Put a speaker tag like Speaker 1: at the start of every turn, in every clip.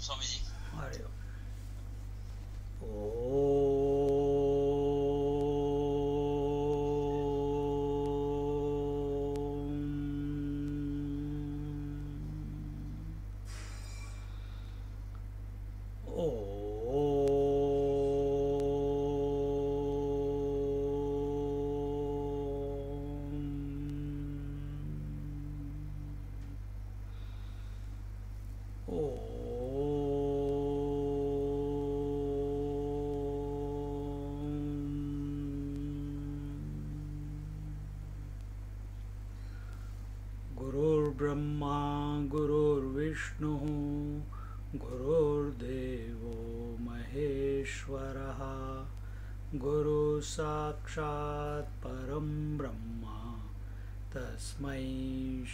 Speaker 1: स्वामी जी।
Speaker 2: हरि गुरुर्ब्रह्मा गुरुर्विष्णुः गुरुर्देवो महेश्वरः गुरु साक्षात् परं ब्रह्म तस्मै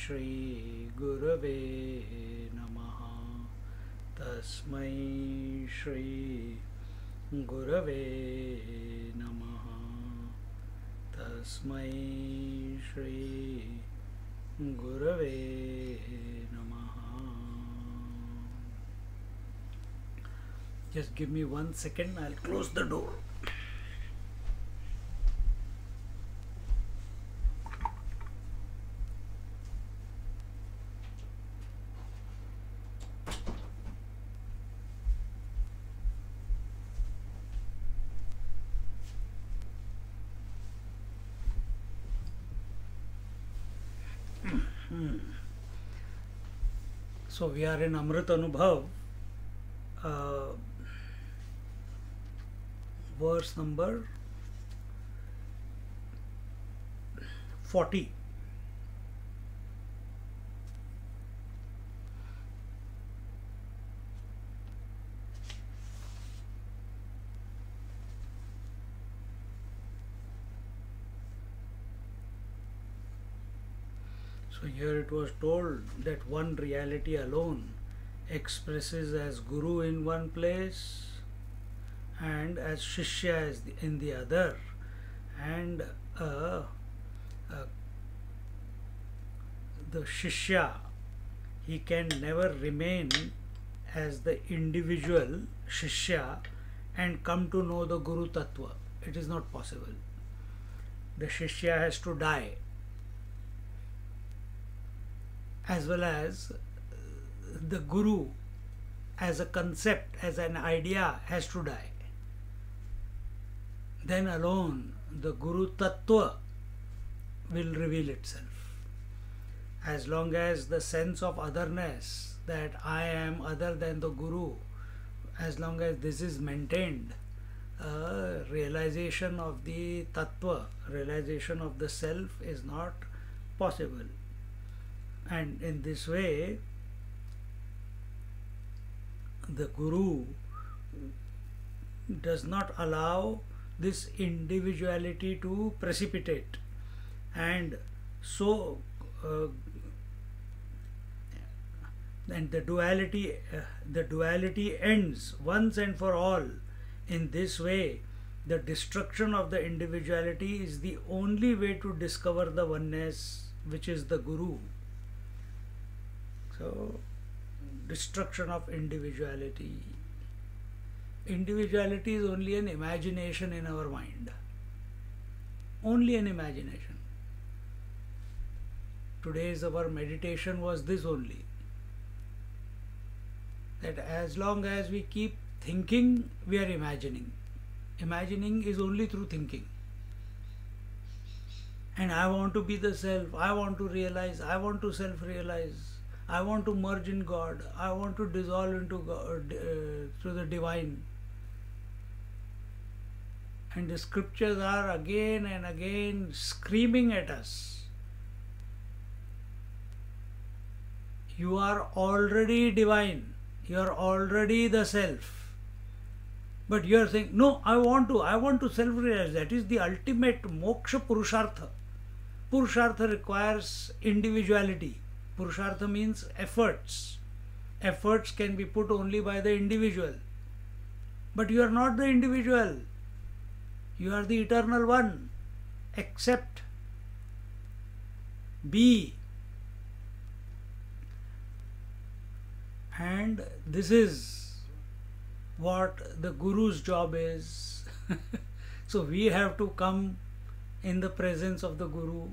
Speaker 2: श्री गुरवे नमः। तस्मै श्री गुरवे नमः। तस्मै श्री गुरवे नमः। Just give me 1 second, I'll close the door. So we are in Amrit Anubhav, verse number 40. So here it was told that one reality alone expresses as Guru in one place and as Shishya in the other, and the Shishya, he can never remain as the individual Shishya and come to know the Guru Tattva. It is not possible. The Shishya has to die, as well as the Guru as a concept, as an idea, has to die. Then alone the Guru Tattva will reveal itself. As long as the sense of otherness, that I am other than the Guru, as long as this is maintained, realization of the Tattva, realization of the self is not possible. And in this way, the Guru does not allow this individuality to precipitate, and so and the duality ends once and for all. In this way, the destruction of the individuality is the only way to discover the oneness, which is the Guru. So, destruction of individuality. Individuality is only an imagination in our mind. Only an imagination. Today's our meditation was this only. That as long as we keep thinking, we are imagining. Imagining is only through thinking. And I want to be the self, I want to realize, I want to self-realize, I want to merge in God, I want to dissolve into God, through the divine. And the scriptures are again and again screaming at us. You are already divine, you are already the self. But you are saying, no, I want to self-realize. That is the ultimate moksha purushartha. Purushartha requires individuality. Purushartha means efforts. Efforts can be put only by the individual. But you are not the individual. You are the eternal one. Accept. Be. And this is what the Guru's job is. So we have to come in the presence of the Guru,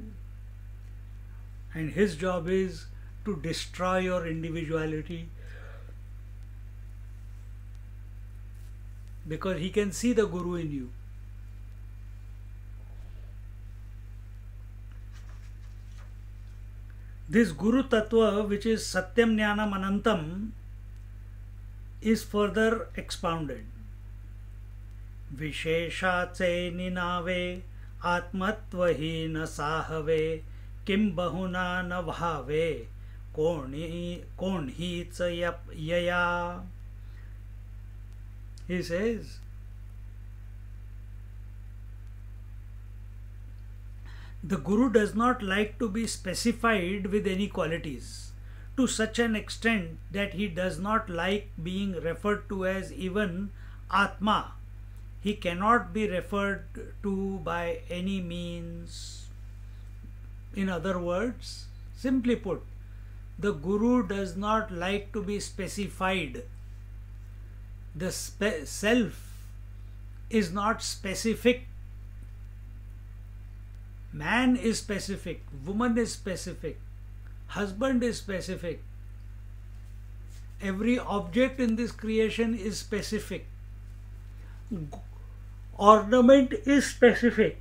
Speaker 2: and his job is to destroy your individuality, because he can see the Guru in you. This Guru Tattva, which is Satyam Jnanam Anantam, is further expounded. Visheshache ninave atmatvahi na sahave kim bahuna na bhave konhi cha yaya. He says, the Guru does not like to be specified with any qualities, to such an extent that he does not like being referred to as even Atma. He cannot be referred to by any means. In other words, simply put, the Guru does not like to be specified. The self is not specific. Man is specific, woman is specific, husband is specific. Every object in this creation is specific. Ornament is specific.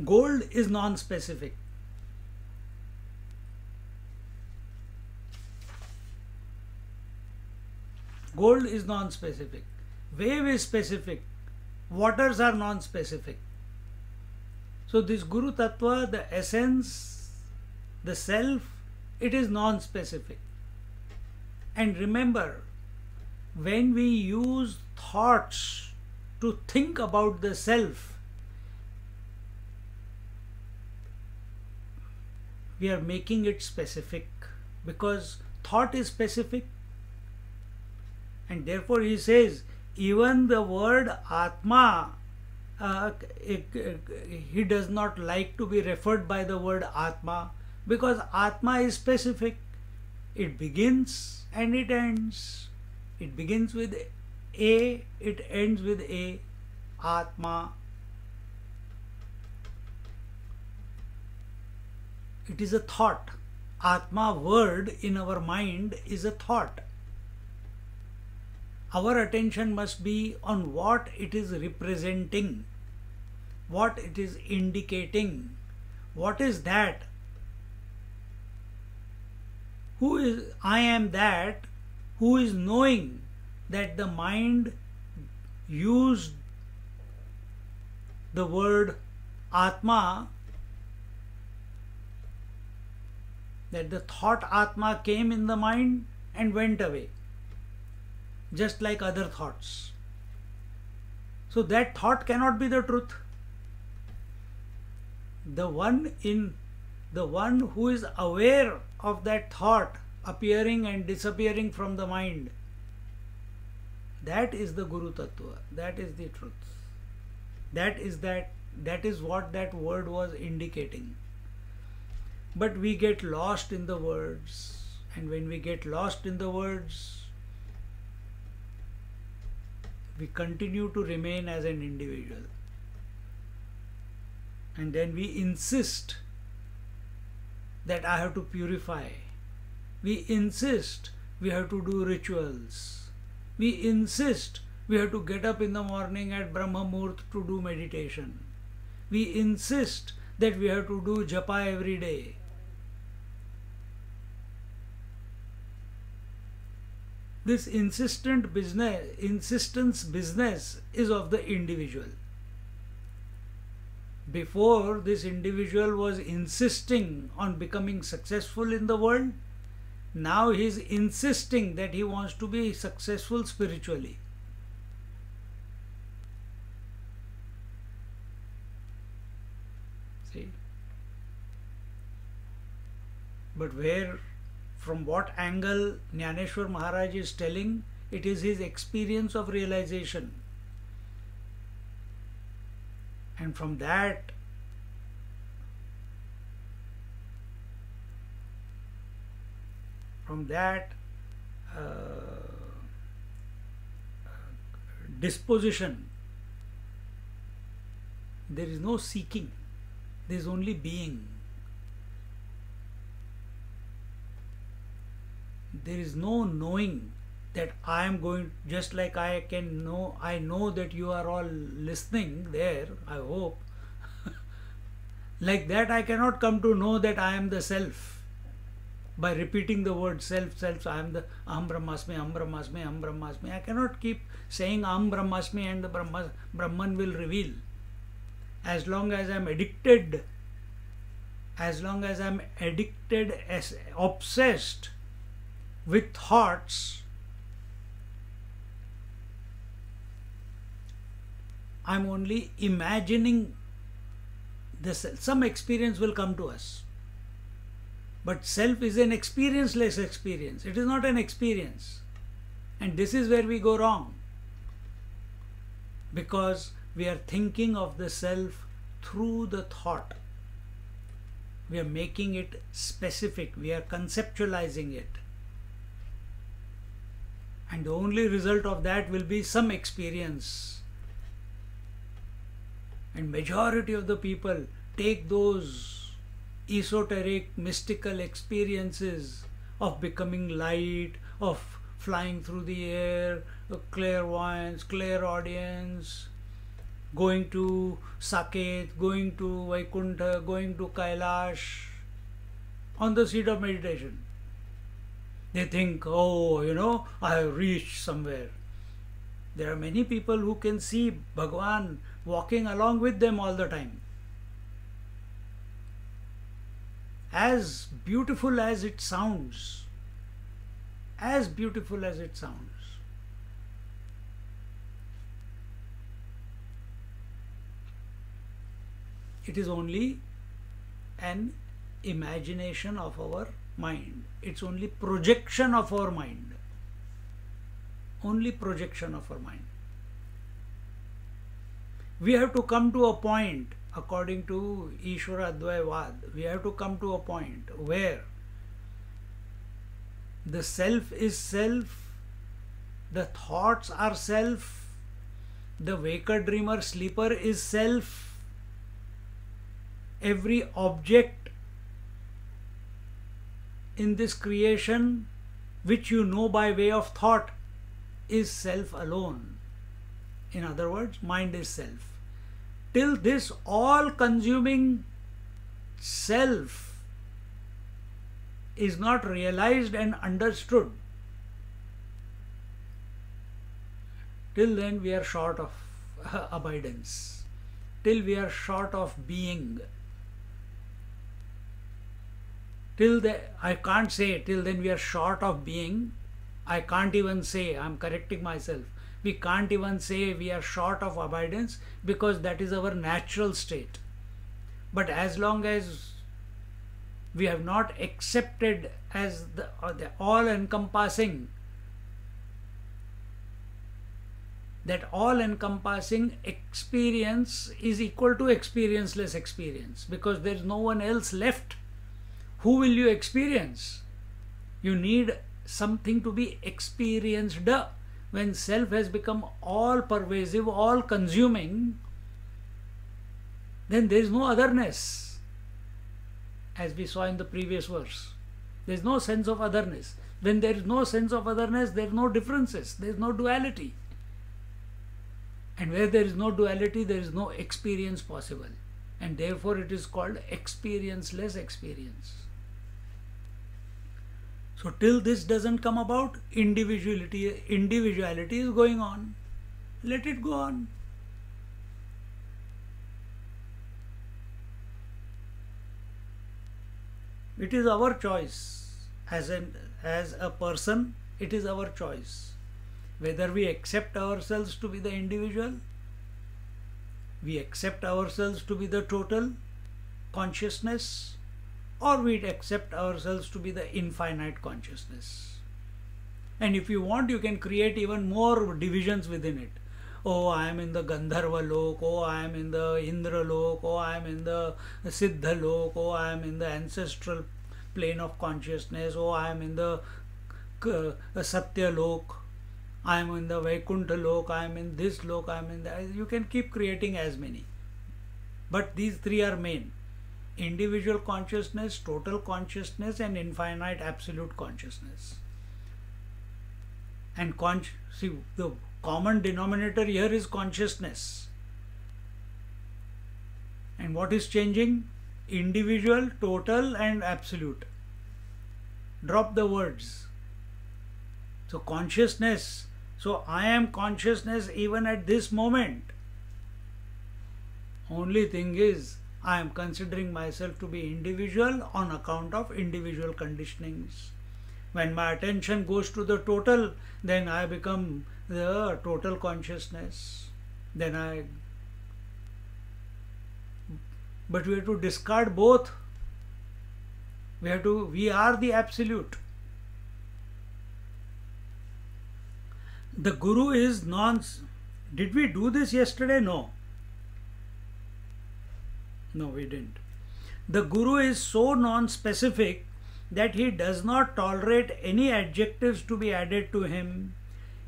Speaker 2: Gold is non-specific. Gold is non-specific. Wave is specific. Waters are non-specific. So this Guru Tattva, the essence, the self, it is non-specific. And remember, when we use thoughts to think about the self, we are making it specific, because thought is specific. And therefore he says, even the word Atma, he does not like to be referred by the word Atma, because Atma is specific. It begins and it ends. It begins with A, it ends with A. Atma. It is a thought. Atma word in our mind is a thought. Our attention must be on what it is representing, what it is indicating. What is that? Who is I am that? Who is knowing that the mind used the word Atma, that the thought Atma came in the mind and went away, just like other thoughts. So that thought cannot be the truth. The one who is aware of that thought appearing and disappearing from the mind, that is the Guru Tattva. That is the truth. That is what that word was indicating. But we get lost in the words, and when we get lost in the words, we continue to remain as an individual. And then we insist that I have to purify. We insist we have to do rituals. We insist we have to get up in the morning at Brahma Muhurt to do meditation. We insist that we have to do japa every day. This insistence business is of the individual. Before, this individual was insisting on becoming successful in the world. Now he is insisting that he wants to be successful spiritually. See? But from what angle Jnaneshwar Maharaj is telling, it is his experience of realization. And from that, disposition. There is no seeking, there is only being. There is no knowing that I am going, just like I know that you are all listening there, I hope. Like that I cannot come to know that I am the self by repeating the word self, I am the Aham Brahmasmi, Aham Brahmasmi, Aham Brahmasmi. I cannot keep saying Aham Brahmasmi and the Brahman will reveal. As long as I am addicted, obsessed with thoughts, I am only imagining the self. Some experience will come to us. But self is an experienceless experience. It is not an experience. And this is where we go wrong. Because we are thinking of the self through the thought. We are making it specific. We are conceptualizing it. And the only result of that will be some experience. And majority of the people take those esoteric, mystical experiences of becoming light, of flying through the air, clairvoyance, clairaudience, going to Saket, going to Vaikuntha, going to Kailash on the seat of meditation. They think, oh, I have reached somewhere. There are many people who can see Bhagwan walking along with them all the time. As beautiful as it sounds, it is only an imagination of our mind. It's only projection of our mind. Only projection of our mind. We have to come to a point, according to Ishvara Advayavad, we have to come to a point where the self is self, the thoughts are self, the waker, dreamer, sleeper is self, every object in this creation which you know by way of thought is self alone. In other words, mind is self. Till this all-consuming self is not realized and understood, till then we are short of abidance, till we are short of being. I can't say till then we are short of being. I can't even say, I'm correcting myself. We can't even say we are short of abidance because that is our natural state. But as long as we have not accepted as the all-encompassing, that all-encompassing experience is equal to experienceless experience, because there is no one else left. Who will you experience? You need something to be experienced. When self has become all-pervasive, all-consuming, then there is no otherness. As we saw in the previous verse, there is no sense of otherness. When there is no sense of otherness, there is no differences, there is no duality. And where there is no duality, there is no experience possible. And therefore it is called experienceless experience. So till this doesn't come about, individuality is going on. Let it go on. It is our choice. As a person, it is our choice. Whether we accept ourselves to be the individual, we accept ourselves to be the total consciousness, or we accept ourselves to be the infinite consciousness. And if you want, you can create even more divisions within it. Oh, I am in the Gandharva Lok, oh, I am in the Indra Lok, oh, I am in the Siddha Lok, oh, I am in the ancestral plane of consciousness, oh, I am in the Satya Lok. I am in the Vaikuntha lok, I am in this lok, I am in that. You can keep creating as many. But these three are main: individual consciousness, total consciousness, and infinite absolute consciousness. And see, the common denominator here is consciousness. And what is changing? Individual, total, and absolute. Drop the words. So consciousness. So I am consciousness even at this moment. Only thing is, I am considering myself to be individual on account of individual conditionings. When my attention goes to the total, then I become the total consciousness. But we have to discard both. We are the absolute. The Guru is Did we do this yesterday? No. No, we didn't. The Guru is so non-specific that he does not tolerate any adjectives to be added to him.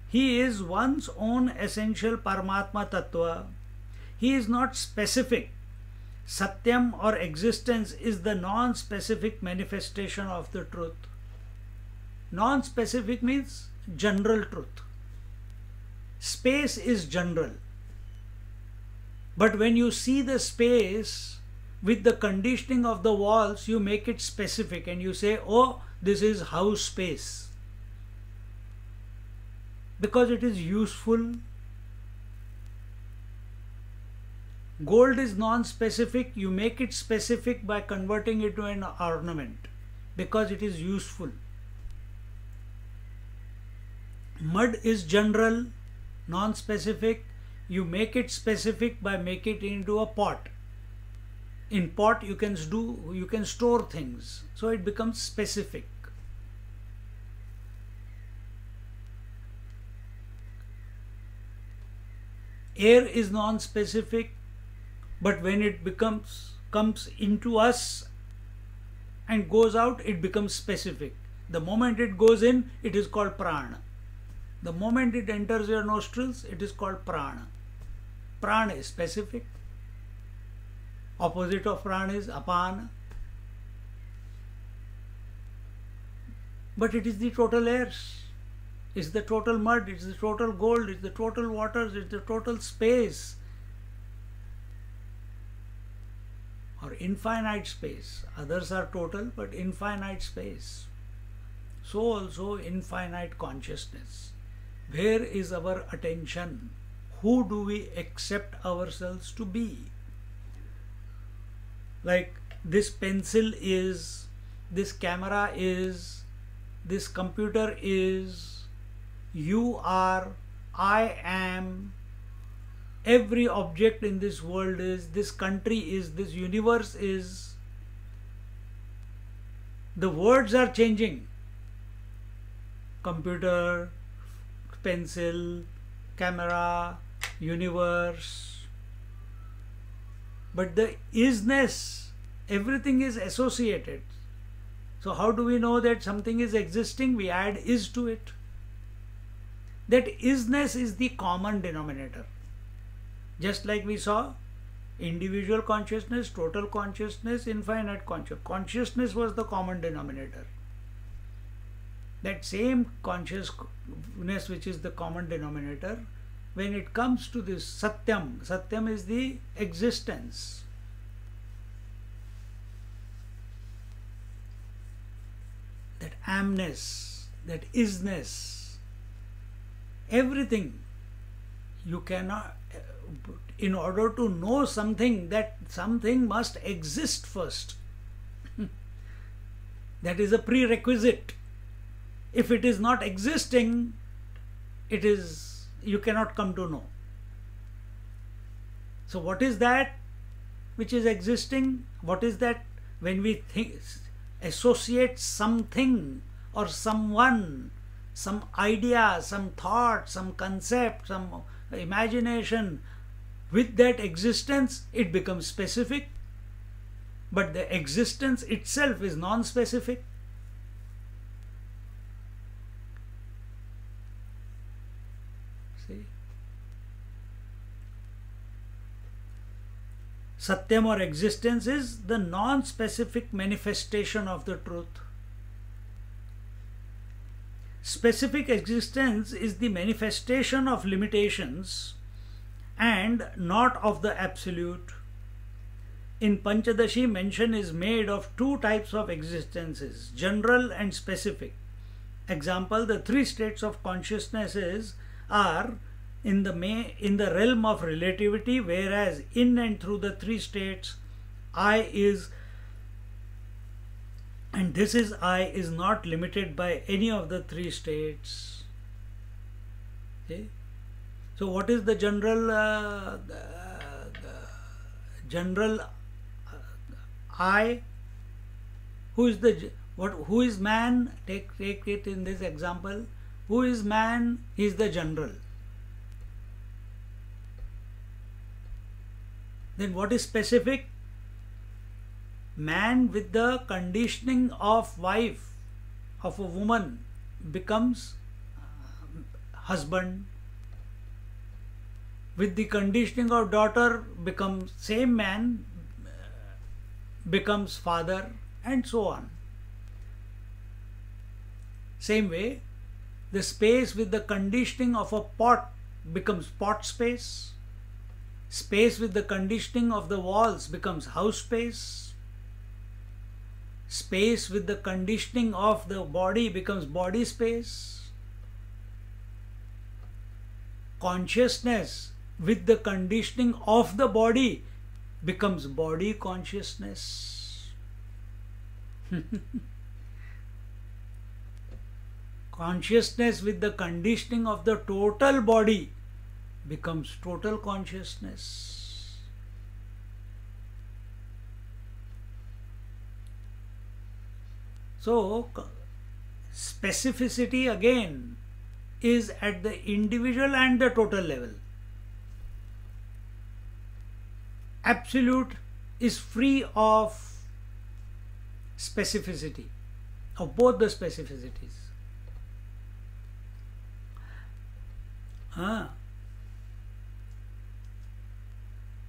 Speaker 2: He is one's own essential Paramatma Tattva. He is not specific. Satyam or existence is the non-specific manifestation of the truth. Non-specific means general truth. Space is general. But when you see the space with the conditioning of the walls, you make it specific and you say, oh, this is house space. Because it is useful. Gold is non-specific, you make it specific by converting it to an ornament because it is useful. Mud is general, non-specific, you make it specific by making it into a pot. In pot you can store things, so it becomes specific. Air is non-specific, but when it comes into us and goes out, it becomes specific. The moment it goes in, it is called prana. The moment it enters your nostrils, it is called prana. Prana is specific. Opposite of prana is apana. But it is the total airs. It's the total mud, it's the total gold, it's the total waters, it's the total space. Or infinite space. Others are total, but infinite space. So also infinite consciousness. Where is our attention? Who do we accept ourselves to be? Like this pencil is, this camera is, this computer is, you are, I am, every object in this world is, this country is, this universe is. The words are changing. Computer, pencil, camera, universe. But the isness, everything is associated. So how do we know that something is existing? We add is to it. That isness is the common denominator. Just like we saw, individual consciousness, total consciousness, infinite consciousness. Consciousness was the common denominator. That same consciousness which is the common denominator, when it comes to this Satyam, Satyam is the existence. That amness, that isness, everything you cannot, in order to know something, that something must exist first. That is a prerequisite. If it is not existing, you cannot come to know. So what is that which is existing? What is that when we associate something or someone, some idea, some thought, some concept, some imagination with that existence, it becomes specific. But the existence itself is non-specific. See? Satyam or existence is the non-specific manifestation of the truth. Specific existence is the manifestation of limitations and not of the absolute. In Panchadashi, mention is made of two types of existences, general and specific. Example, the three states of consciousnesses are in the realm of relativity, whereas in and through the three states, I is, and this is I, is not limited by any of the three states. Okay? So what is the general I? Who is man? Take it in this example. Who is man? He is the general. Then what is specific? Man with the conditioning of wife, of a woman, becomes husband. With the conditioning of daughter, becomes same man, becomes father, and so on. Same way, the space with the conditioning of a pot becomes pot space. Space with the conditioning of the walls becomes house space. Space with the conditioning of the body becomes body space. Consciousness with the conditioning of the body becomes body consciousness. Consciousness with the conditioning of the total body becomes total consciousness. So, specificity again is at the individual and the total level. Absolute is free of specificity, of both the specificities.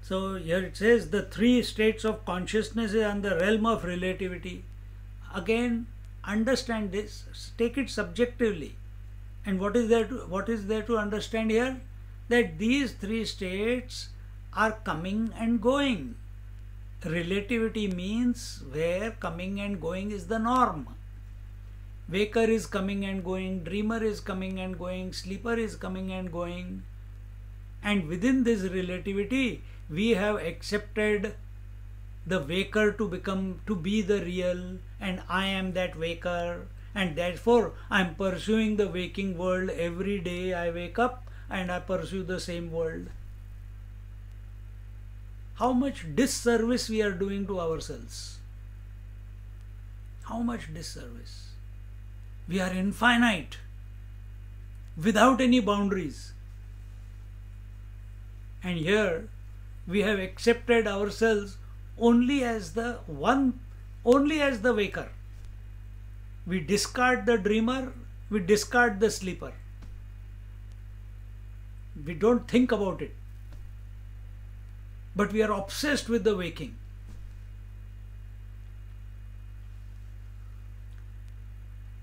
Speaker 2: So here it says the three states of consciousness are in the realm of relativity. Again, understand this, take it subjectively. And what is there to understand here? That these three states are coming and going. Relativity means where coming and going is the norm. Waker is coming and going, dreamer is coming and going, sleeper is coming and going. And within this relativity, we have accepted the waker to be the real, and I am that waker, and therefore I am pursuing the waking world every day. I wake up and I pursue the same world. How much disservice we are doing to ourselves? How much disservice? We are infinite, without any boundaries. And here we have accepted ourselves only as the one, only as the waker. We discard the dreamer, we discard the sleeper. We don't think about it. But we are obsessed with the waking.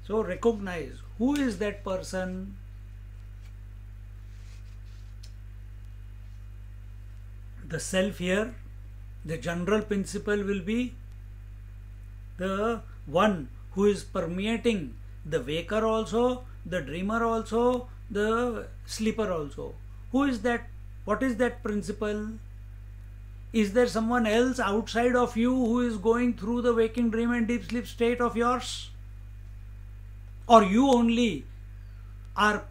Speaker 2: So recognize who is that person. The self here, the general principle will be the one who is permeating the waker also, the dreamer also, the sleeper also. Who is that? What is that principle? Is there someone else outside of you who is going through the waking, dream and deep sleep state of yours? Or you only are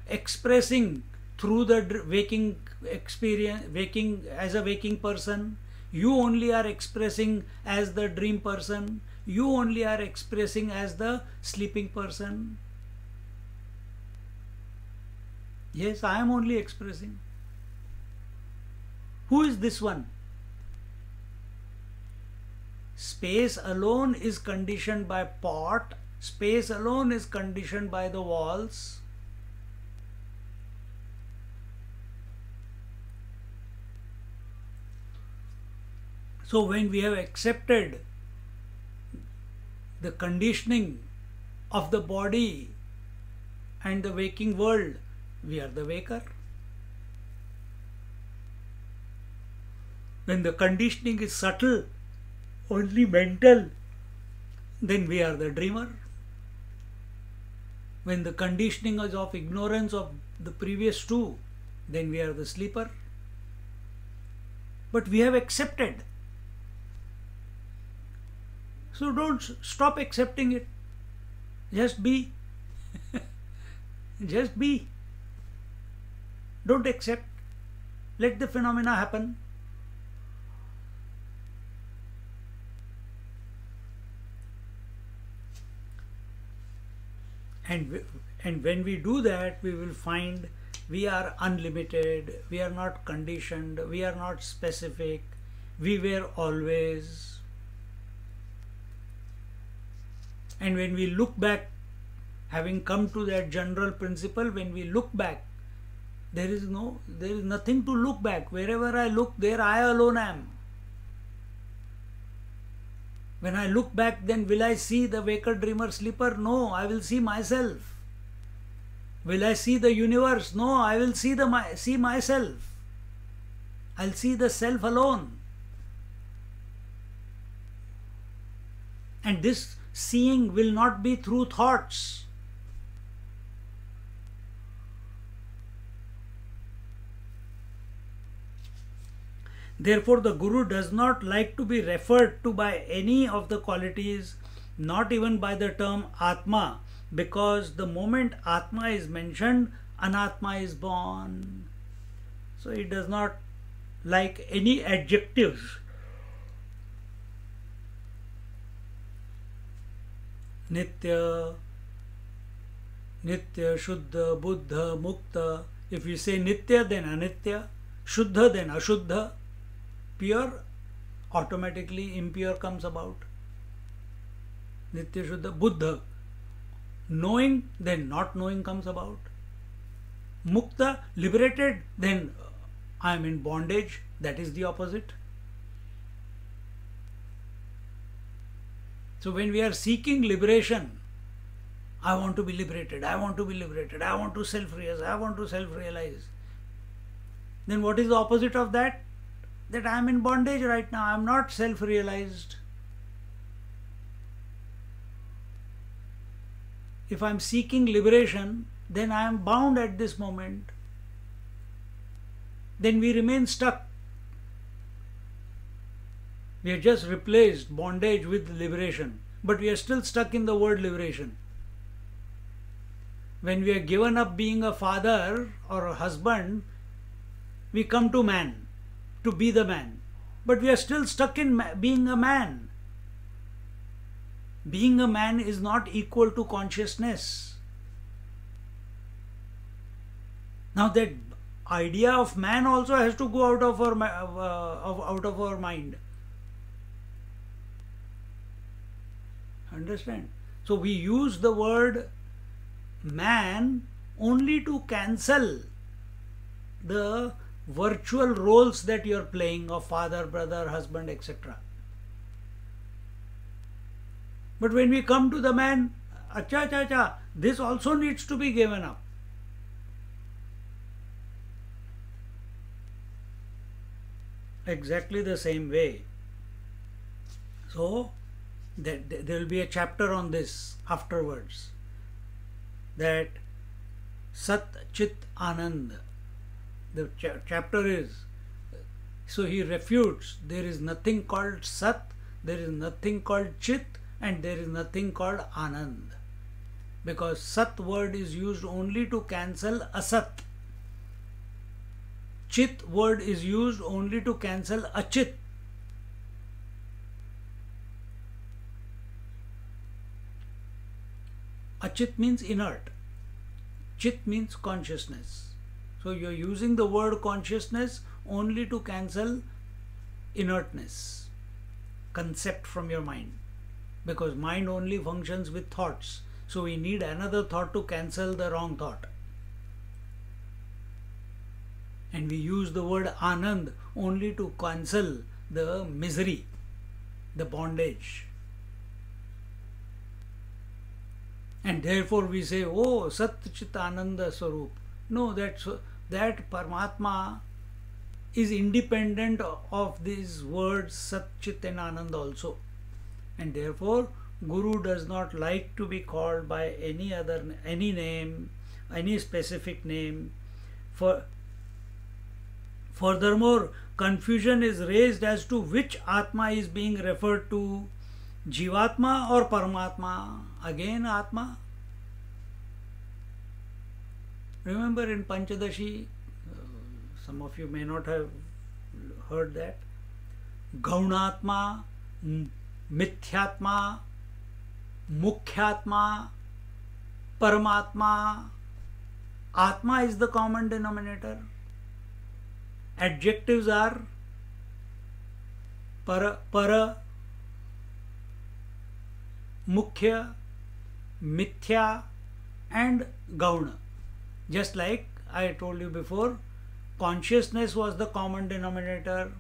Speaker 2: expressing through the waking experience, waking as a waking person? You only are expressing as the dream person? You only are expressing as the sleeping person? Yes, I am only expressing. Who is this one? Space alone is conditioned by pot. Space alone is conditioned by the walls. So when we have accepted the conditioning of the body and the waking world, we are the waker. When the conditioning is subtle, only mental, then we are the dreamer. When the conditioning is of ignorance of the previous two, then we are the sleeper. But we have accepted. So don't stop accepting it. Just be. Just be. Don't accept. Let the phenomena happen. And when we do that, we will find we are unlimited, we are not conditioned, we are not specific, we were always. And when we look back, having come to that general principle, when we look back, there is nothing to look back. Wherever I look, there I alone am. When I look back, then will I see the waker, dreamer, sleeper? No, I will see myself. Will I see the universe? No, I will see myself. I'll see the self alone. And this seeing will not be through thoughts. Therefore, the Guru does not like to be referred to by any of the qualities, not even by the term Atma, because the moment Atma is mentioned, Anatma is born. So he does not like any adjectives. Nitya, Shuddha, Buddha, Mukta. If you say Nitya, then Anitya. Shuddha, then Ashuddha. Pure, automatically impure comes about. Nitya, Shuddha, Buddha. Knowing, then not knowing comes about. Mukta, liberated, then I am in bondage. That is the opposite. So when we are seeking liberation, I want to be liberated, I want to be liberated, I want to self-realize, I want to self-realize. Then what is the opposite of that? That I am in bondage right now, I am not self-realized. If I am seeking liberation, then I am bound at this moment. Then we remain stuck. We have just replaced bondage with liberation, but we are still stuck in the word liberation. When we are given up being a father or a husband, we come to man, to be the man. But we are still stuck in being a man. Being a man is not equal to consciousness. Now that idea of man also has to go out of our mind. Understand? So we use the word man only to cancel the virtual roles that you are playing of father, brother, husband, etc. But when we come to the man, this also needs to be given up. Exactly the same way. So there will be a chapter on this afterwards. That Sat Chit Anand. The chapter is, so he refutes there is nothing called Sat, there is nothing called Chit, and there is nothing called Anand. Because Sat word is used only to cancel Asat. Chit word is used only to cancel Achit. Achit means inert. Chit means consciousness. So you are using the word consciousness only to cancel inertness, concept from your mind. Because mind only functions with thoughts. So we need another thought to cancel the wrong thought. And we use the word Anand only to cancel the misery, the bondage. And therefore we say, oh, Sat Chit Ananda Swarup. No, that Paramatma is independent of these words Sat Chit and Ananda also. And therefore, Guru does not like to be called by any name, any specific name. Furthermore, confusion is raised as to which Atma is being referred to, Jivatma or Paramatma. Again Atma. Remember in Panchadashi, some of you may not have heard that, Gaunatma, Mithyatma, Mukhyatma, Paramatma. Atma is the common denominator. Adjectives are para, mukhya, mithya and gauna. Just like I told you before, consciousness was the common denominator.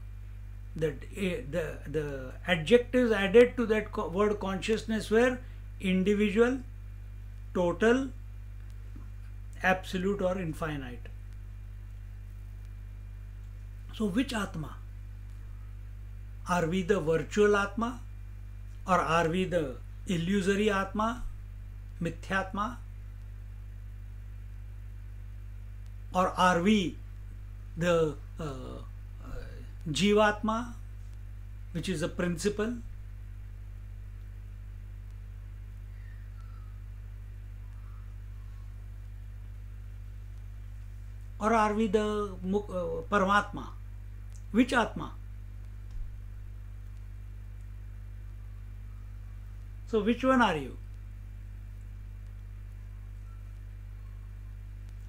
Speaker 2: The adjectives added to that word consciousness were individual, total, absolute or infinite. So which Atma? Are we the virtual Atma, or are we the illusory Atma, Mithyatma? Or are we the Jivatma, which is a principle? Or are we the Paramatma? Which Atma? So which one are you?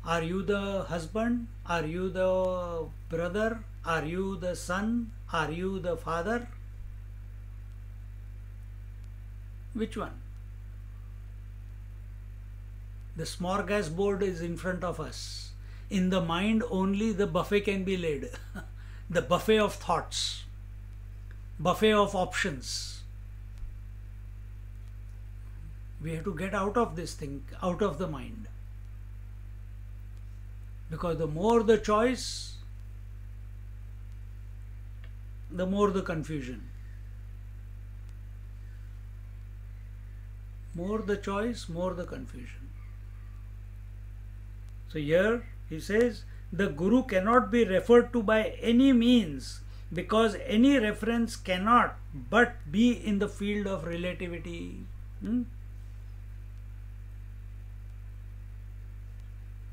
Speaker 2: Are you the husband? Are you the brother? Are you the son? Are you the father? Which one? The smorgasbord is in front of us. In the mind only the buffet can be laid. The buffet of thoughts, buffet of options. We have to get out of this thing, out of the mind. Because the more the choice, the more the confusion. More the choice, more the confusion. So here he says, the Guru cannot be referred to by any means, because any reference cannot but be in the field of relativity.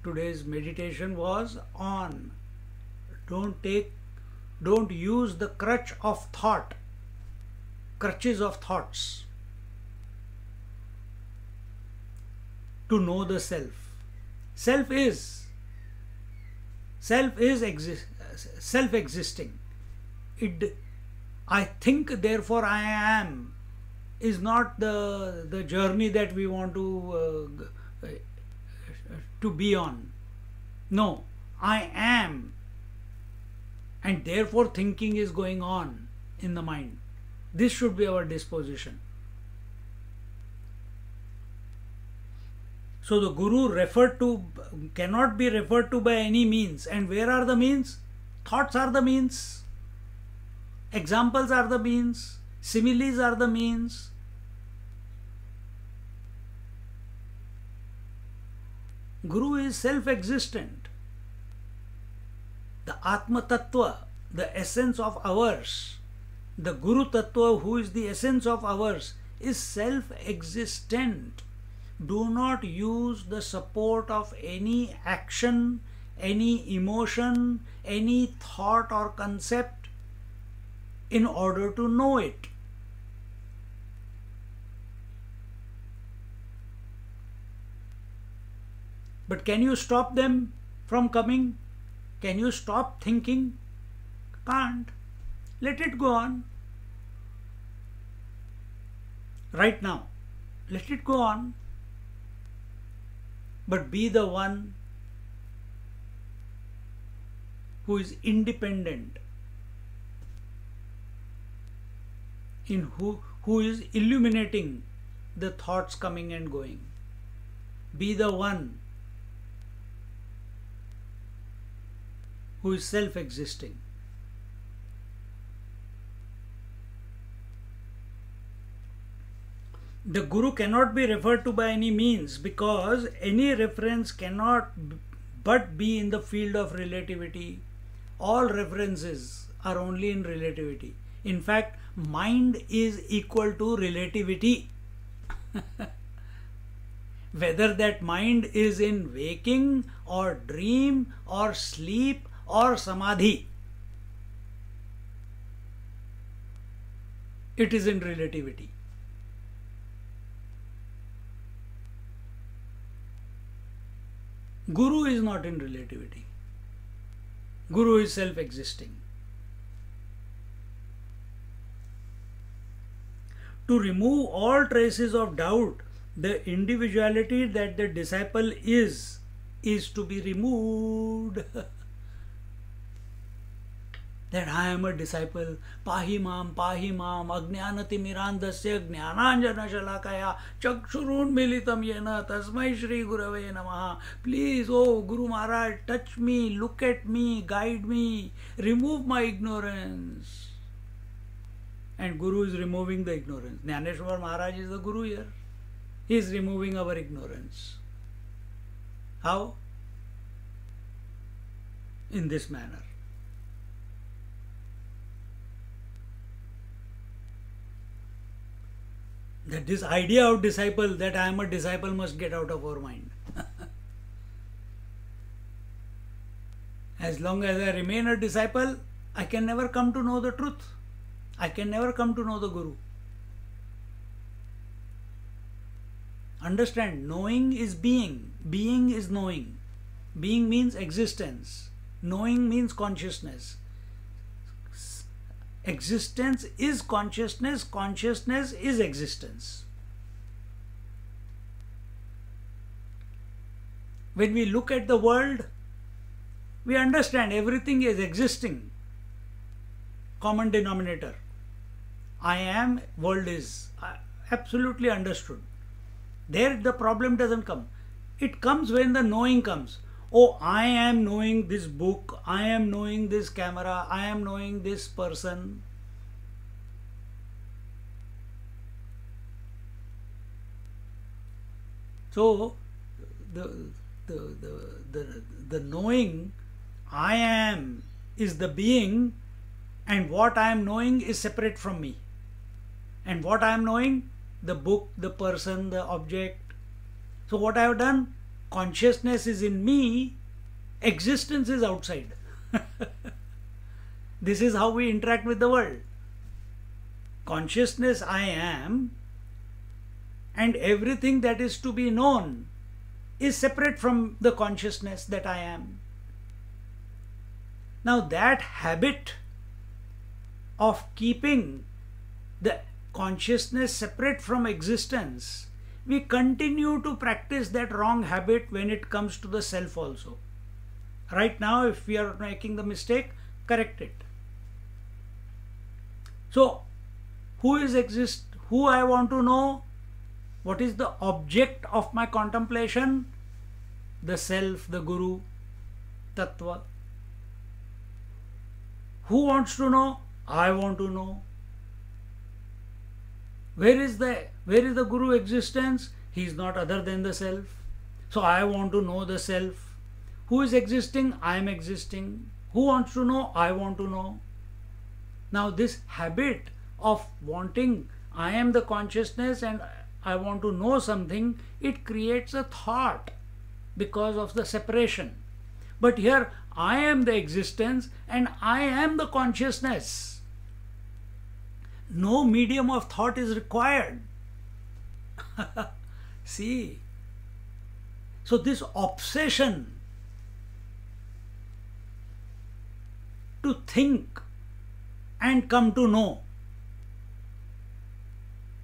Speaker 2: Today's meditation was on don't use the crutch of thought, crutches of thoughts to know the self. Self is self-existing. I think, therefore I am, is not the journey that we want to be on. No, I am, and therefore thinking is going on in the mind. This should be our disposition. So the Guru cannot be referred to by any means. And where are the means? Thoughts are the means. Examples are the means. Similes are the means. Guru is self-existent. The Atma Tattva, the essence of ours, the Guru Tattva, who is the essence of ours, is self-existent. Do not use the support of any action, any emotion, any thought or concept in order to know it. But can you stop them from coming? Can you stop thinking? Can't. Let it go on. Right now, let it go on. But be the one who is independent. in who is illuminating the thoughts coming and going. Be the one who is self-existing. The Guru cannot be referred to by any means, because any reference cannot but be in the field of relativity. All references are only in relativity. In fact, mind is equal to relativity. Whether that mind is in waking or dream or sleep or samadhi, it is in relativity. Guru is not in relativity. Guru is self-existing. To remove all traces of doubt, the individuality that the disciple is to be removed. That I am a disciple. Pahi mam, ajnanati mirandasya jnananjana shalakaya chakshurun militam yena tasmai shri gurave namaha. Please, oh Guru Maharaj, touch me, look at me, guide me, remove my ignorance. And Guru is removing the ignorance. Jnaneshwar Maharaj is the Guru here. He is removing our ignorance. How? In this manner. That this idea of disciple, that I am a disciple, must get out of our mind. As long as I remain a disciple, I can never come to know the truth. I can never come to know the Guru. Understand, knowing is being. Being is knowing. Being means existence. Knowing means consciousness. Existence is consciousness. Consciousness is existence. When we look at the world, we understand everything is existing. Common denominator. I am, world is. Absolutely understood. There the problem doesn't come. It comes when the knowing comes. Oh, I am knowing this book, I am knowing this camera, I am knowing this person. So, the knowing I am is the being, and what I am knowing is separate from me. And what I am knowing? The book, the person, the object. So what I have done? Consciousness is in me, existence is outside. This is how we interact with the world. Consciousness I am, and everything that is to be known is separate from the consciousness that I am. Now that habit of keeping the consciousness separate from existence, we continue to practice that wrong habit when it comes to the self also. Right now, if we are making the mistake, correct it. So, who I want to know? What is the object of my contemplation? The self, the Guru, Tattva. Who wants to know? I want to know. Where is the Guru existence? He is not other than the self. So I want to know the self. Who is existing? I am existing. Who wants to know? I want to know. Now this habit of wanting, I am the consciousness and I want to know something, it creates a thought because of the separation. But here I am the existence and I am the consciousness. No medium of thought is required. See, so this obsession to think and come to know,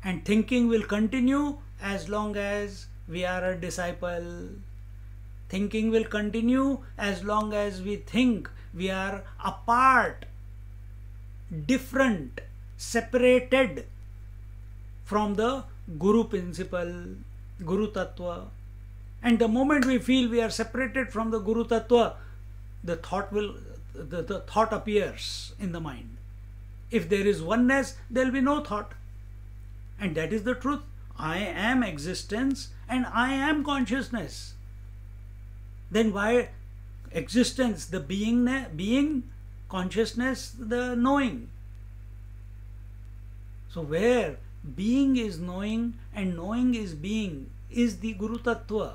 Speaker 2: and thinking will continue as long as we are a disciple. Thinking will continue as long as we think we are apart, different, separated from the Guru principle, Guru Tattva. And the moment we feel we are separated from the Guru Tattva, the thought appears in the mind. If there is oneness, there will be no thought. And that is the truth. I am existence and I am consciousness. Then why existence, the being, consciousness, the knowing? So where being is knowing and knowing is being is the Guru Tattva.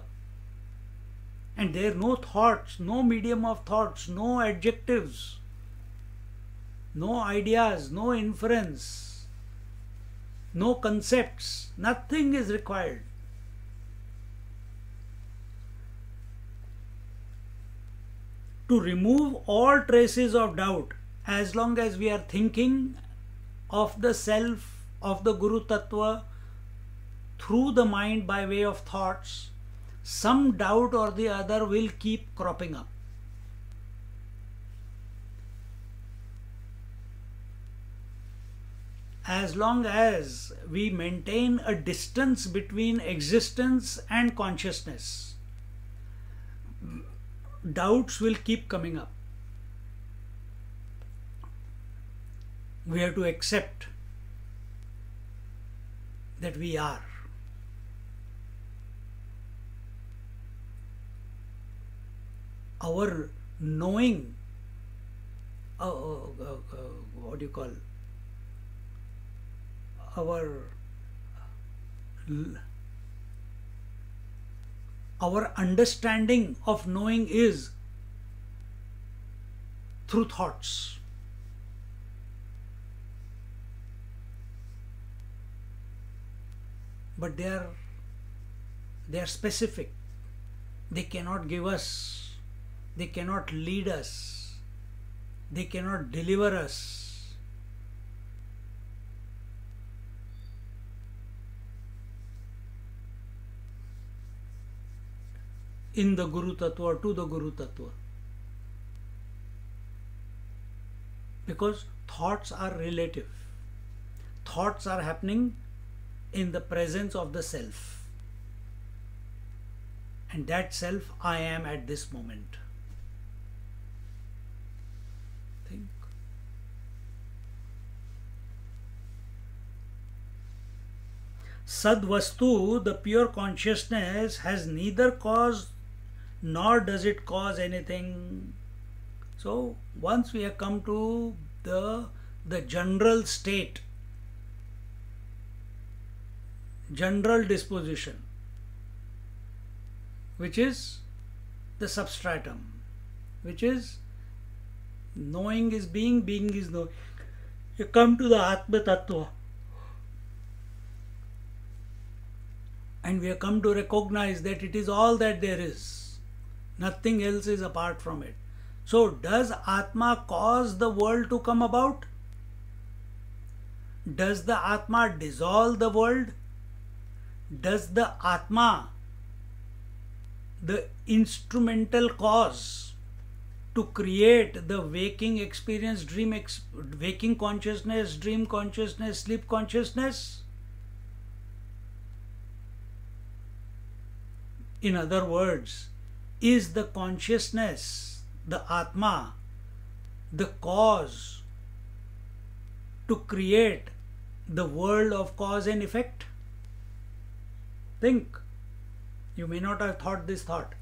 Speaker 2: And there are no thoughts, no medium of thoughts, no adjectives, no ideas, no inference, no concepts, nothing is required. To remove all traces of doubt, as long as we are thinking of the self, of the Guru Tattva, through the mind by way of thoughts, some doubt or the other will keep cropping up. As long as we maintain a distance between existence and consciousness, doubts will keep coming up. We have to accept that we are. Our knowing, what do you call, our understanding of knowing is through thoughts. But they are specific. They cannot give us, they cannot lead us, they cannot deliver us. In the Guru Tattva or to the Guru Tattva. Because thoughts are relative. Thoughts are happening in the presence of the self. And that self I am at this moment. Think. Sadvastu, the pure consciousness, has neither cause nor does it cause anything. So once we have come to the general state, general disposition, which is the substratum, which is knowing is being, being is knowing. You come to the Atma Tattva. And we have come to recognize that it is all that there is. Nothing else is apart from it. So does Atma cause the world to come about? Does the Atma dissolve the world? Does the Atma, the instrumental cause to create the waking experience, waking consciousness, dream consciousness, sleep consciousness? In other words, is the consciousness, the Atma, the cause to create the world of cause and effect? Think. You may not have thought this thought.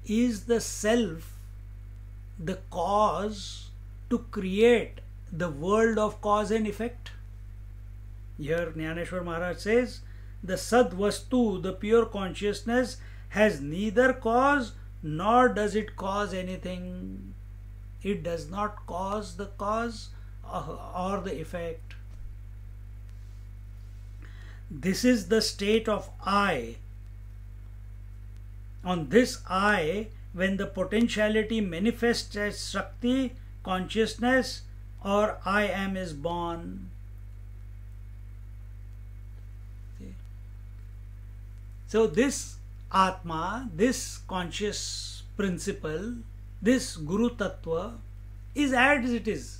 Speaker 2: Is the self the cause to create the world of cause and effect? Here Jnaneshwar Maharaj says, the Sadvastu, the pure consciousness, has neither cause nor does it cause anything. It does not cause the cause or the effect. This is the state of I. On this I, when the potentiality manifests as Shakti, consciousness, or I am is born. So this Atma, this conscious principle, this Guru Tattva is as it is.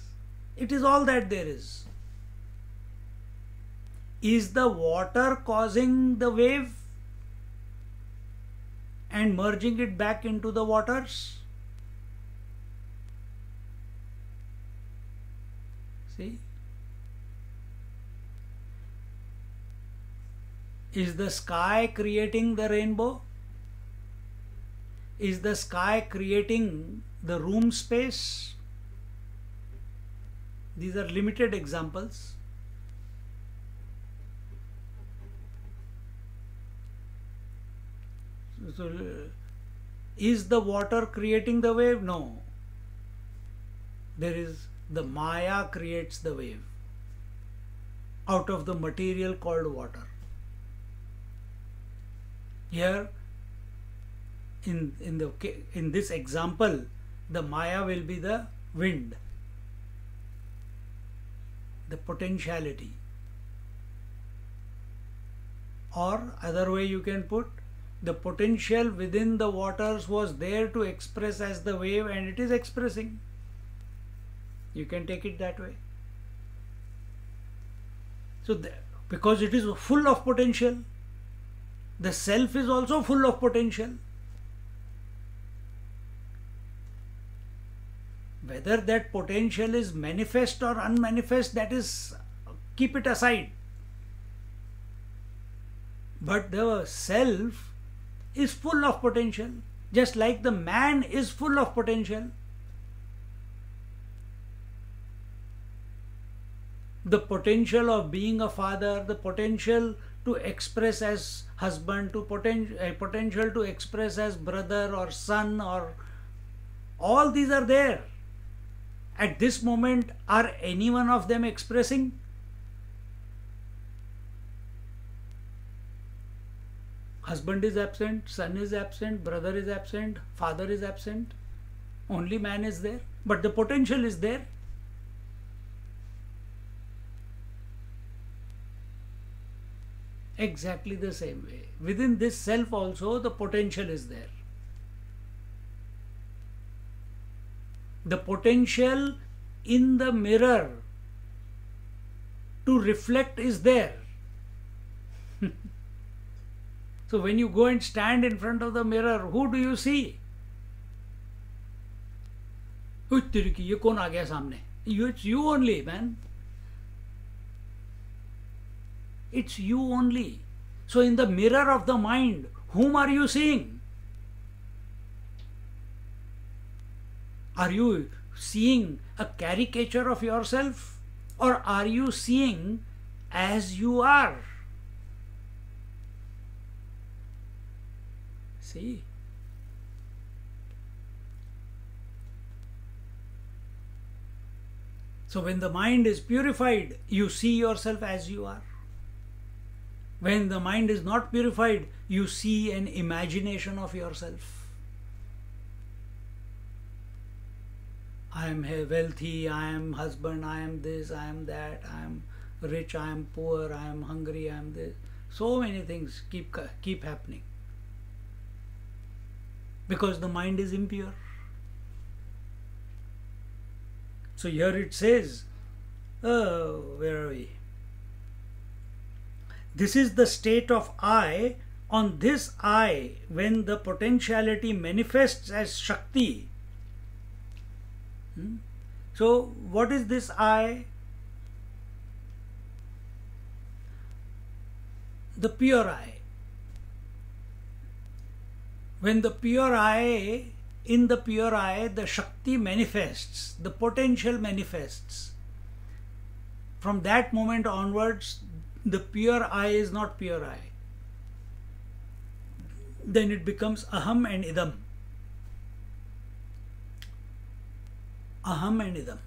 Speaker 2: It is all that there is. Is the water causing the wave and merging it back into the waters? See? Is the sky creating the rainbow? Is the sky creating the room space? These are limited examples. So, is the water creating the wave? No. There is the Maya creates the wave out of the material called water. Here, in this example, the Maya will be the wind, the potentiality. Or other way you can put, the potential within the waters was there to express as the wave, and it is expressing. You can take it that way. So, because it is full of potential, the self is also full of potential. Whether that potential is manifest or unmanifest, that is, keep it aside. But the self is full of potential, just like the man is full of potential. The potential of being a father, the potential to express as husband, potential to express as brother or son, or all these are there. At this moment, are any one of them expressing? Husband is absent, son is absent, brother is absent, father is absent. Only man is there, but the potential is there. Exactly the same way. Within this self also, the potential is there. The potential in the mirror to reflect is there. So when you go and stand in front of the mirror, who do you see? Ye kaun aa gaya samne? It's you only, man. It's you only. So in the mirror of the mind, whom are you seeing? Are you seeing a caricature of yourself, or are you seeing as you are? See? So when the mind is purified, you see yourself as you are. When the mind is not purified, you see an imagination of yourself. I am wealthy, I am husband, I am this, I am that, I am rich, I am poor, I am hungry, I am this. So many things keep happening. Because the mind is impure. So here it says, where are we? This is the state of I. On this I, when the potentiality manifests as Shakti. So what is this I? The pure I. When the pure I, in the pure I, the Shakti manifests, the potential manifests. From that moment onwards, the pure I is not pure I. Then it becomes Aham and Idam. Aham and Idam.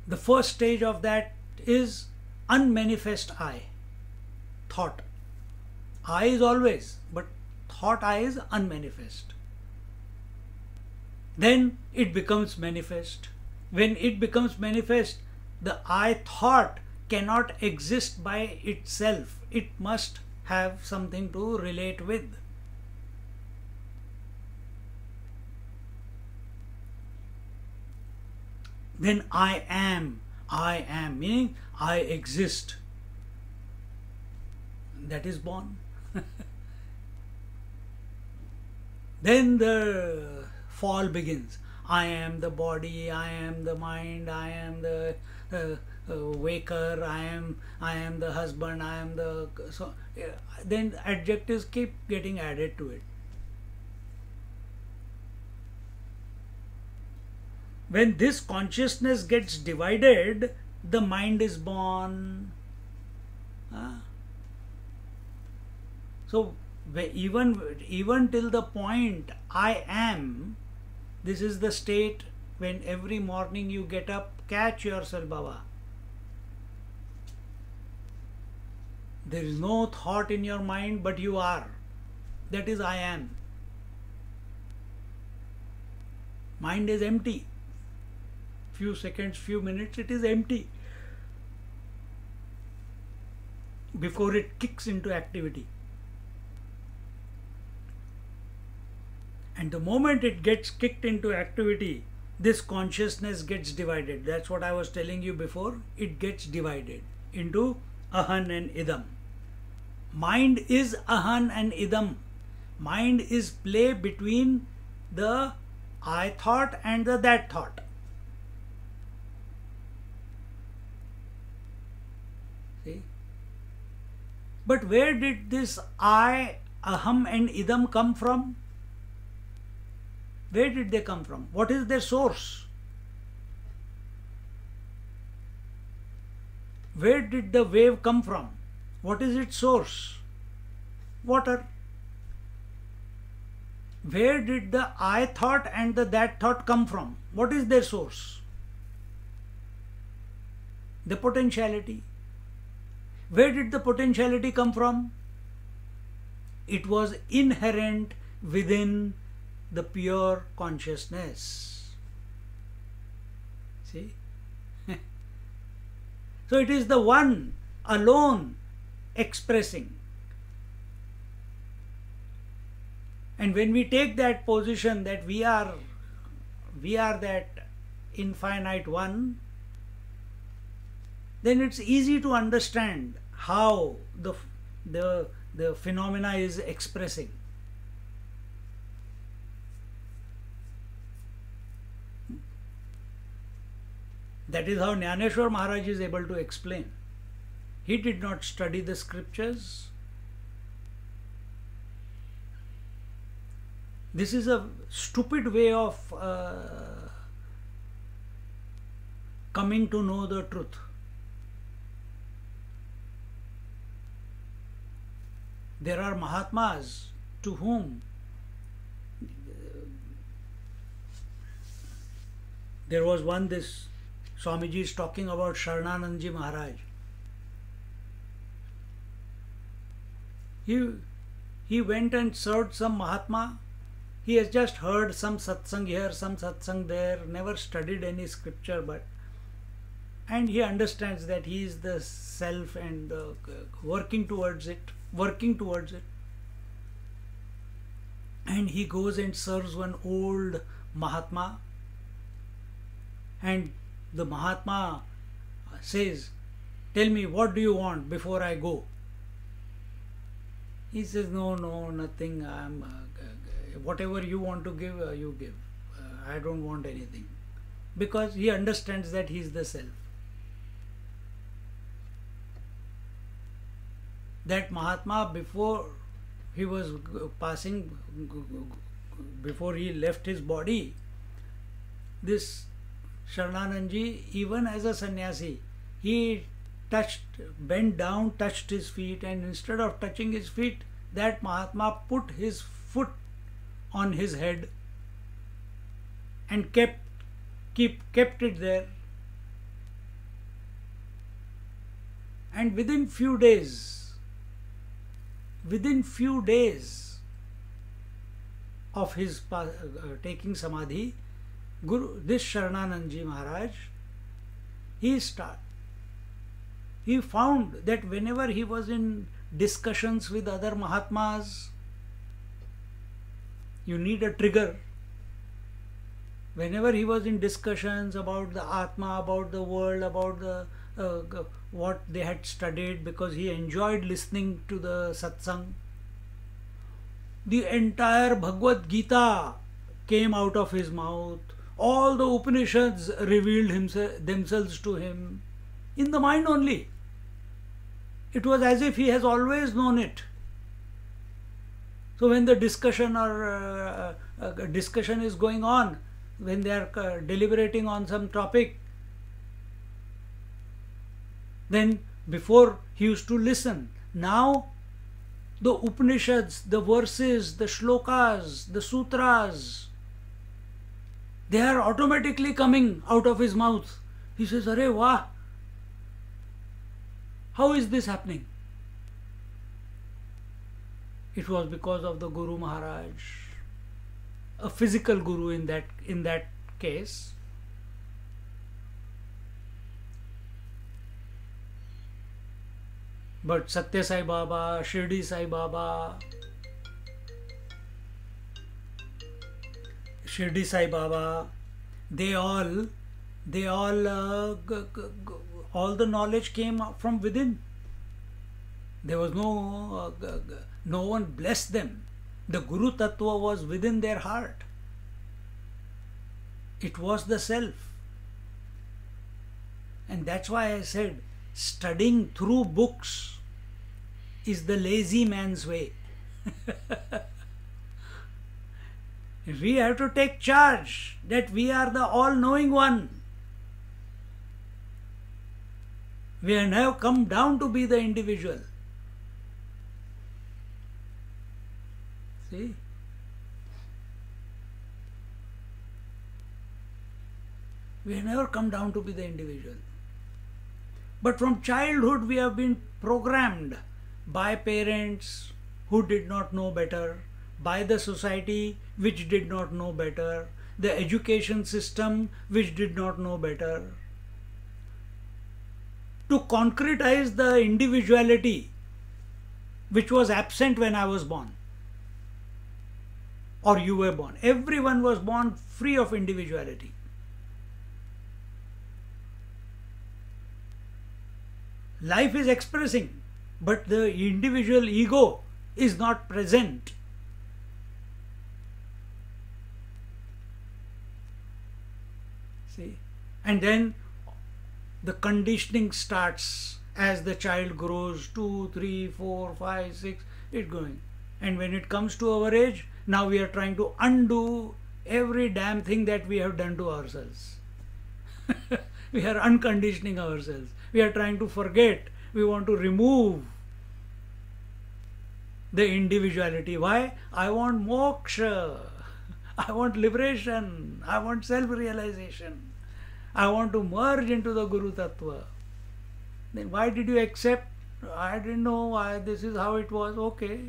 Speaker 2: The first stage of that is unmanifest I. Thought. I is always, but thought I is unmanifest. Then it becomes manifest. When it becomes manifest, the I thought cannot exist by itself. It must have something to relate with. Then I am, meaning I exist. That is born. Then the fall begins. I am the body, I am the mind, I am the waker, I am the husband, I am the... So then adjectives keep getting added to it. When this consciousness gets divided, the mind is born. So even till the point I am, this is the state when every morning you get up, catch yourself, Baba. There is no thought in your mind, but you are. That is I am. Mind is empty. Few seconds, few minutes, it is empty before it kicks into activity. And the moment it gets kicked into activity, this consciousness gets divided. That's what I was telling you before. It gets divided into aham and idam. Mind is aham and idam. Mind is play between the I thought and the that thought. See? But where did this I, aham and idam come from? Where did they come from? What is their source? Where did the wave come from? What is its source? Water. Where did the I thought and the that thought come from? What is their source? The potentiality. Where did the potentiality come from? It was inherent within the pure consciousness. See? So it is the one alone expressing. And when we take that position that we are that infinite one, then it's easy to understand how the phenomena is expressing. That is how Jnaneshwar Maharaj is able to explain. He did not study the scriptures. This is a stupid way of coming to know the truth. There are Mahatmas to whom there was one, this Swamiji is talking about Sharananandji Maharaj. He went and served some Mahatma. He has just heard some satsang here, some satsang there, never studied any scripture, and he understands that he is the self and working towards it. And he goes and serves one old Mahatma, and the Mahatma says, "Tell me, what do you want before I go?" He says, no, nothing. Whatever you want to give, you give. I don't want anything. Because he understands that he is the self. That Mahatma, before he was passing, before he left his body, this Sharananandji, even as a sannyasi, he bent down, touched his feet, and instead of touching his feet, that Mahatma put his foot on his head and kept it there. And within few days of his taking samadhi, this Sharananandji Maharaj, he found that whenever he was in discussions with other Mahatmas, you need a trigger. Whenever he was in discussions about the Atma, about the world, about the what they had studied, because he enjoyed listening to the satsang, the entire Bhagavad Gita came out of his mouth. All the Upanishads revealed themselves to him in the mind only. It was as if he has always known it. So when the discussion or discussion is going on, when they are deliberating on some topic, then before he used to listen. Now the Upanishads, the verses, the shlokas, the sutras, they are automatically coming out of his mouth. He says, "Arey wah! How is this happening?" It was because of the Guru Maharaj, a physical guru in that case. But Satya Sai Baba, Shirdi Sai Baba, they all all the knowledge came from within. There was no one blessed them. The Guru Tattva was within their heart. It was the self. And that's why I said, studying through books is the lazy man's way. We have to take charge that we are the all-knowing one. We have now come down to be the individual. See? We have never come down to be the individual. But from childhood we have been programmed by parents who did not know better, by the society which did not know better, the education system which did not know better, to concretize the individuality which was absent when I was born or you were born. Everyone was born free of individuality. Life is expressing, but the individual ego is not present. See? And then the conditioning starts as the child grows, 2, 3, 4, 5, 6, it's going. And when it comes to our age, now we are trying to undo every damn thing that we have done to ourselves. We are unconditioning ourselves. We are trying to forget. We want to remove the individuality. Why? I want moksha. I want liberation. I want self-realization. I want to merge into the Guru Tattva. Then why did you accept? I didn't know why this is how it was. Okay.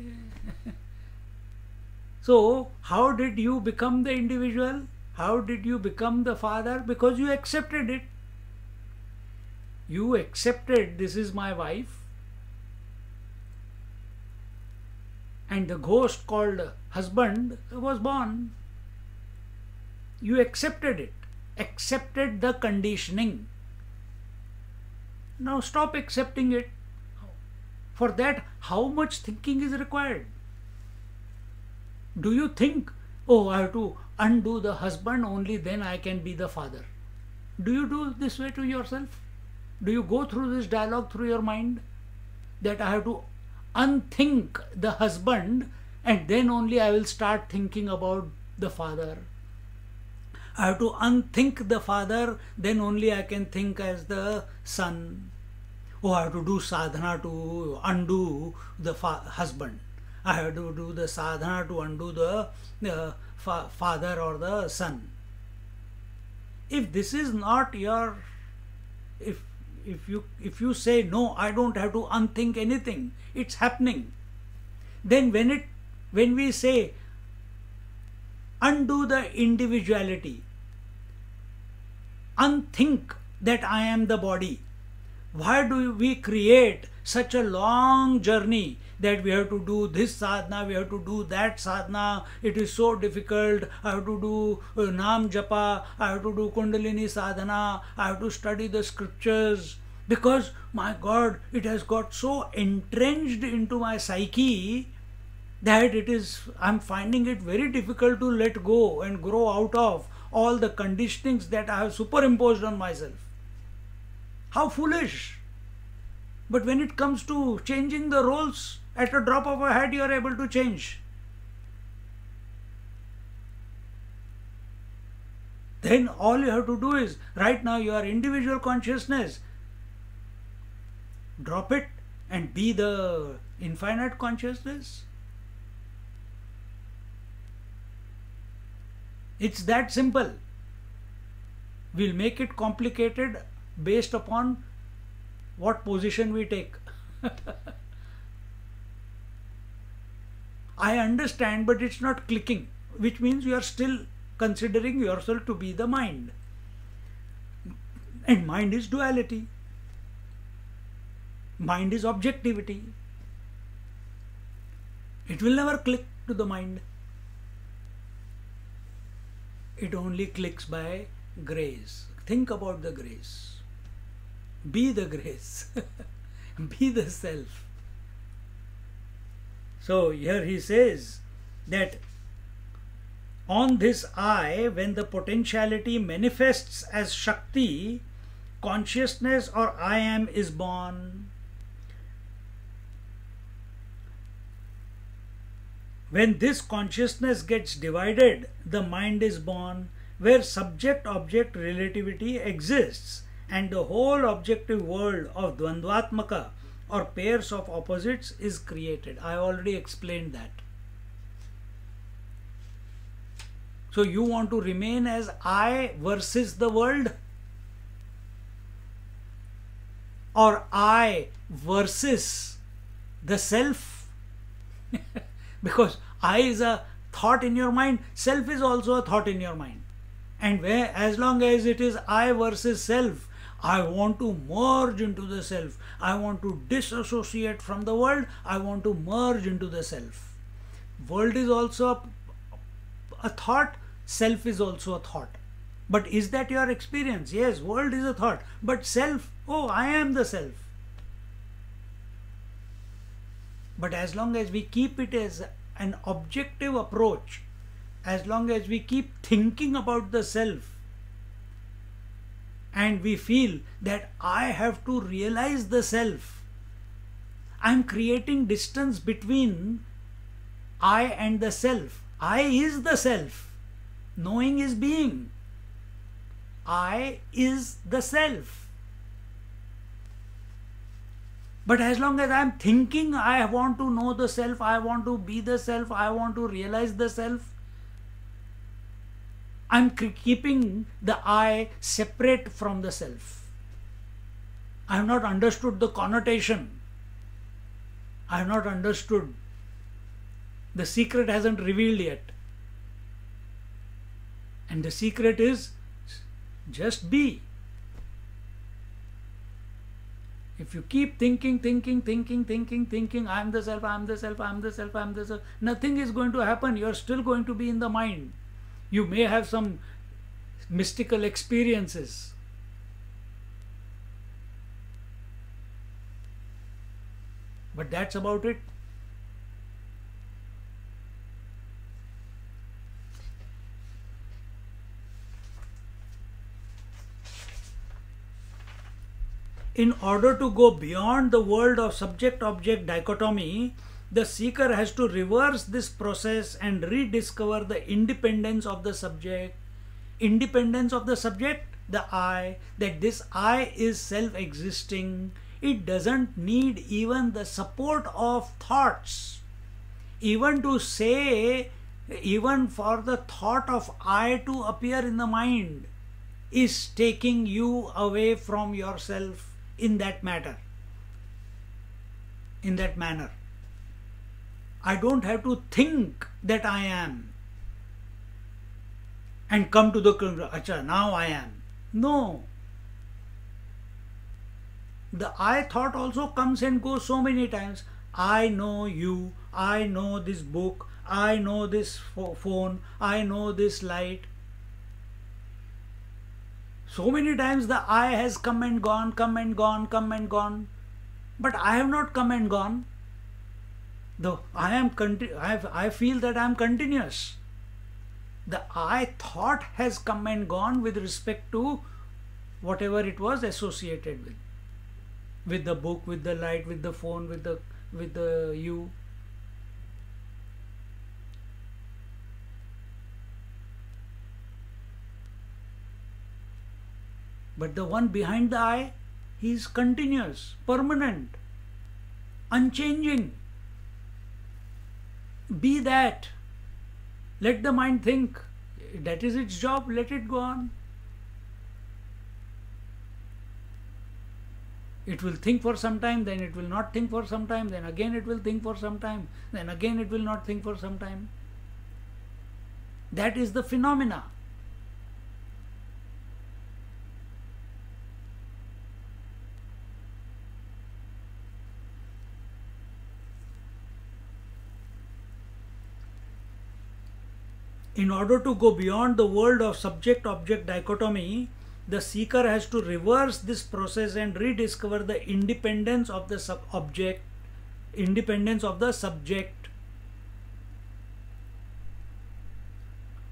Speaker 2: So, how did you become the individual? How did you become the father? Because you accepted it. You accepted, this is my wife, and the ghost called husband was born. You accepted it, accepted the conditioning. Now stop accepting it. For that, how much thinking is required? Do you think, oh, I have to undo the husband, only then I can be the father? Do you do this way to yourself? Do you go through this dialogue through your mind? That I have to unthink the husband and then only I will start thinking about the father. I have to unthink the father, then only I can think as the son. Oh, I have to do sadhana to undo the husband. I have to do the sadhana to undo the father or the son. If this is not your, if you say no, I don't have to unthink anything, it's happening. Then when we say undo the individuality, unthink that I am the body. Why do we create such a long journey that we have to do this sadhana, we have to do that sadhana, it is so difficult, I have to do Nam Japa, I have to do Kundalini sadhana, I have to study the scriptures, because my God, it has got so entrenched into my psyche that I'm finding it very difficult to let go and grow out of all the conditionings that I have superimposed on myself. How foolish! But when it comes to changing the roles, at a drop of a hat you are able to change. Then all you have to do is, right now you are individual consciousness, drop it and be the infinite consciousness. It's that simple. We'll make it complicated based upon what position we take. I understand, but it's not clicking, which means you are still considering yourself to be the mind. And mind is duality. Mind is objectivity. It will never click to the mind. It only clicks by grace. Think about the grace. Be the grace. Be the self. So here he says that on this I, when the potentiality manifests as Shakti, consciousness or I am is born. When this consciousness gets divided, the mind is born, where subject-object relativity exists and the whole objective world of Dvandvatmaka or pairs of opposites is created. I already explained that. So you want to remain as I versus the world, or I versus the self? Because I is a thought in your mind, self is also a thought in your mind. And as long as it is I versus self, I want to merge into the self. I want to disassociate from the world. I want to merge into the self. World is also a thought. Self is also a thought. But is that your experience? Yes, world is a thought. But self, oh, I am the self. But as long as we keep it as an objective approach, as long as we keep thinking about the self, and we feel that I have to realize the self, I'm creating distance between I and the self. I is the self. Knowing is being. I is the self. But as long as I'm thinking I want to know the self, I want to be the self, I want to realize the self, I'm keeping the I separate from the self. I have not understood the connotation. I have not understood. The secret hasn't revealed yet. And the secret is just be. If you keep thinking, I'm the self, I'm the self, I'm the self, I'm the self, nothing is going to happen. You're still going to be in the mind. You may have some mystical experiences. But that's about it. In order to go beyond the world of subject-object dichotomy, the seeker has to reverse this process and rediscover the independence of the subject. Independence of the subject, the I, that this I is self-existing. It doesn't need even the support of thoughts. Even to say, even for the thought of I to appear in the mind is taking you away from yourself in that matter, in that manner. I don't have to think that I am and come to the conclusion, acha, now I am. No. The I thought also comes and goes so many times. I know you, I know this book, I know this phone, I know this light. So many times the I has come and gone, come and gone, come and gone. But I have not come and gone. Though I feel that I am continuous. The I thought has come and gone with respect to whatever it was associated with the book, with the light, with the phone, with the you. But the one behind the I, he is continuous, permanent, unchanging. Be that. Let the mind think. That is its job. Let it go on. It will think for some time, then it will not think for some time, then again it will think for some time, then again it will not think for some time. That is the phenomena. In order to go beyond the world of subject-object dichotomy, the seeker has to reverse this process and rediscover the independence of the subject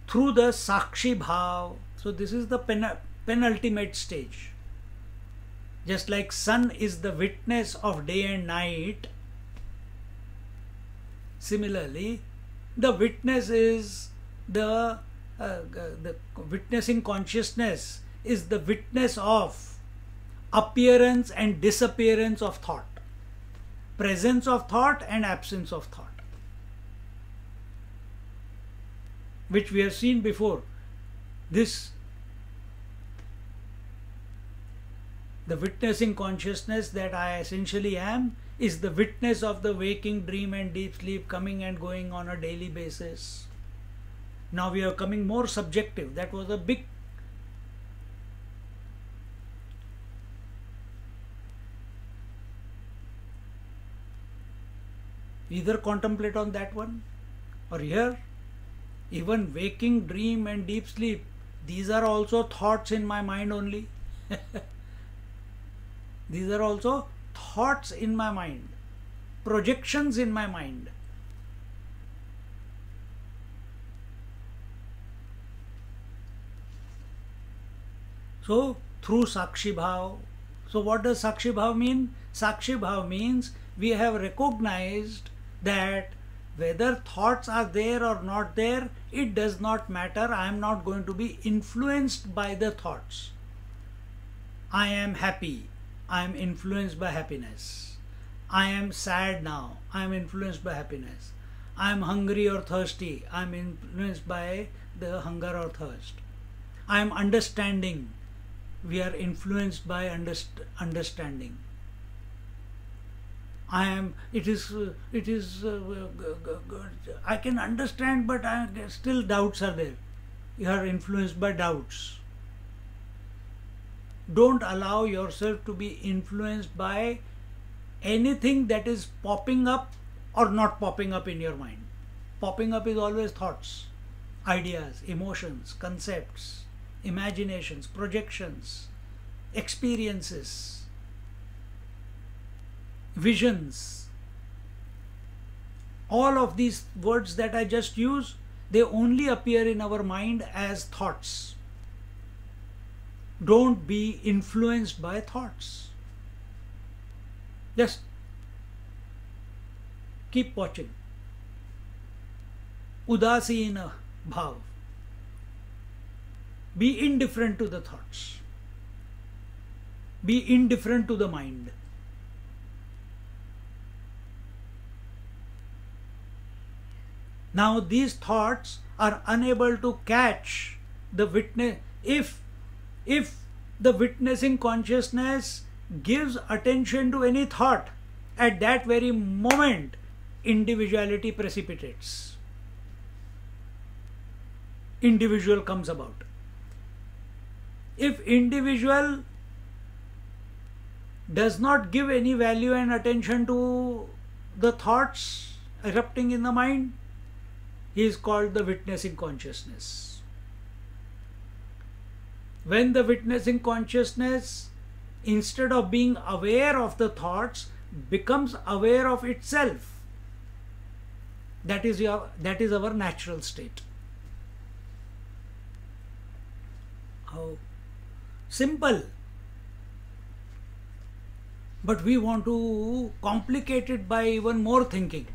Speaker 2: through the Sakshi Bhav. So this is the penultimate stage. Just like sun is the witness of day and night, similarly, the witness is the witnessing consciousness is the witness of appearance and disappearance of thought, presence of thought and absence of thought, which we have seen before. The witnessing consciousness that I essentially am is the witness of the waking, dream and deep sleep coming and going on a daily basis. Now we are coming more subjective. That was a big either contemplate on that one or here. Even waking, dream and deep sleep, these are also thoughts in my mind only. These are also thoughts in my mind, projections in my mind. So through Sakshi Bhav. So what does Sakshi Bhav mean? Sakshi Bhav means we have recognized that whether thoughts are there or not there, it does not matter. I am not going to be influenced by the thoughts. I am happy. I am influenced by happiness. I am sad now. I am influenced by happiness. I am hungry or thirsty. I am influenced by the hunger or thirst. I am understanding. We are influenced by understanding. I can understand, but still doubts are there. You are influenced by doubts. Don't allow yourself to be influenced by anything that is popping up or not popping up in your mind. Popping up is always thoughts, ideas, emotions, concepts, imaginations, projections, experiences, visions. All of these words that I just used, they only appear in our mind as thoughts. Don't be influenced by thoughts. Just keep watching. Udasina bhav. Be indifferent to the thoughts. Be indifferent to the mind. Now these thoughts are unable to catch the witness. If the witnessing consciousness gives attention to any thought, at that very moment individuality precipitates. Individual comes about. If individual does not give any value and attention to the thoughts erupting in the mind, he is called the witnessing consciousness. When the witnessing consciousness, instead of being aware of the thoughts, becomes aware of itself, that is our natural state. How simple. But we want to complicate it by even more thinking.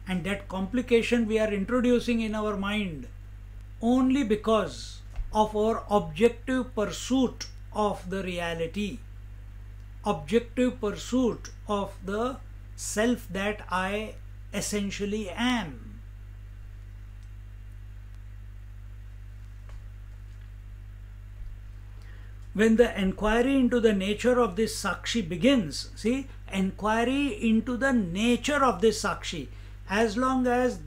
Speaker 2: And that complication we are introducing in our mind only because of our objective pursuit of the reality, objective pursuit of the self that I essentially am. When the enquiry into the nature of this Sakshi begins, see, enquiry into the nature of this Sakshi, as long as,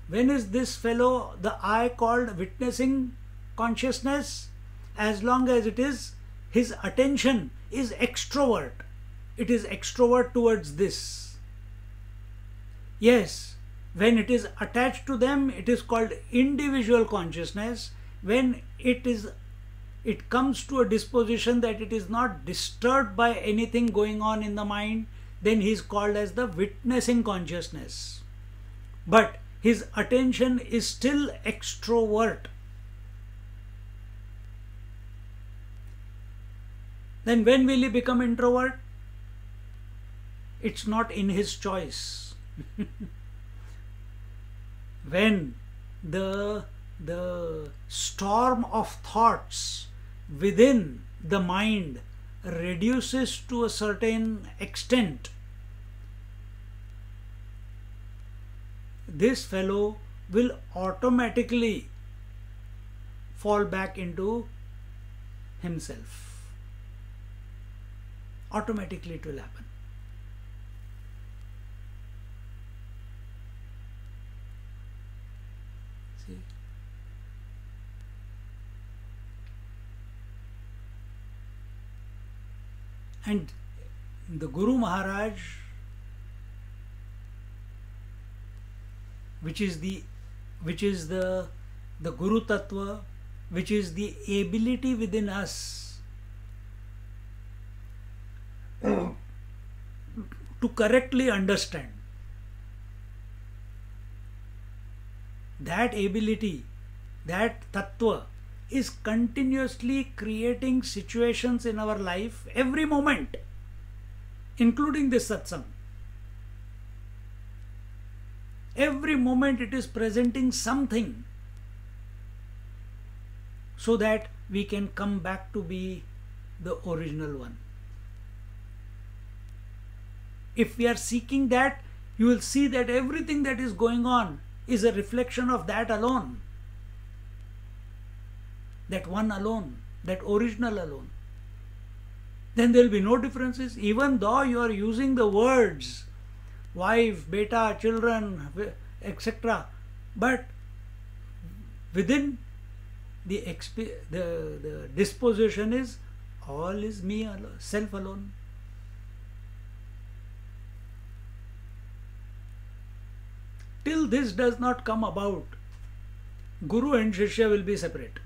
Speaker 2: when is this fellow the I called witnessing consciousness? As long as it is, his attention is extrovert. It is extrovert towards this. Yes, when it is attached to them, it is called individual consciousness. When it comes to a disposition that it is not disturbed by anything going on in the mind, then he is called as the witnessing consciousness. But his attention is still extrovert. Then when will he become introvert? It's not in his choice. When the storm of thoughts within the mind reduces to a certain extent, this fellow will automatically fall back into himself. Automatically it will happen. See? And the Guru Maharaj, which is the Guru Tattva, which is the ability within us to correctly understand. That ability, that Tattva is continuously creating situations in our life every moment, including this satsang. Every moment it is presenting something so that we can come back to be the original one. If we are seeking that, you will see that everything that is going on is a reflection of that alone. That one alone, that original alone. Then there will be no differences. Even though you are using the words wife, beta, children, etc. But within the disposition is all is me alone, self alone. Till this does not come about, Guru and Shishya will be separate.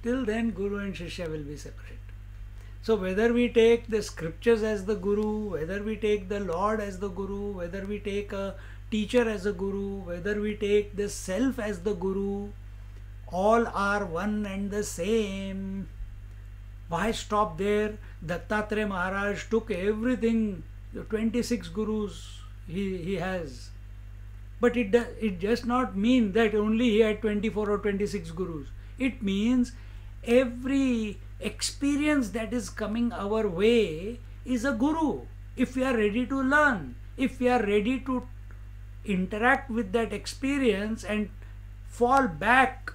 Speaker 2: Till then, Guru and Shishya will be separate. So whether we take the scriptures as the Guru, whether we take the Lord as the Guru, whether we take a teacher as a Guru, whether we take the self as the Guru, all are one and the same. Why stop there? Dattatreya Maharaj took everything, the 26 Gurus he has. But it does not mean that only he had 24 or 26 Gurus. It means every experience that is coming our way is a Guru. If we are ready to learn, if we are ready to interact with that experience and fall back,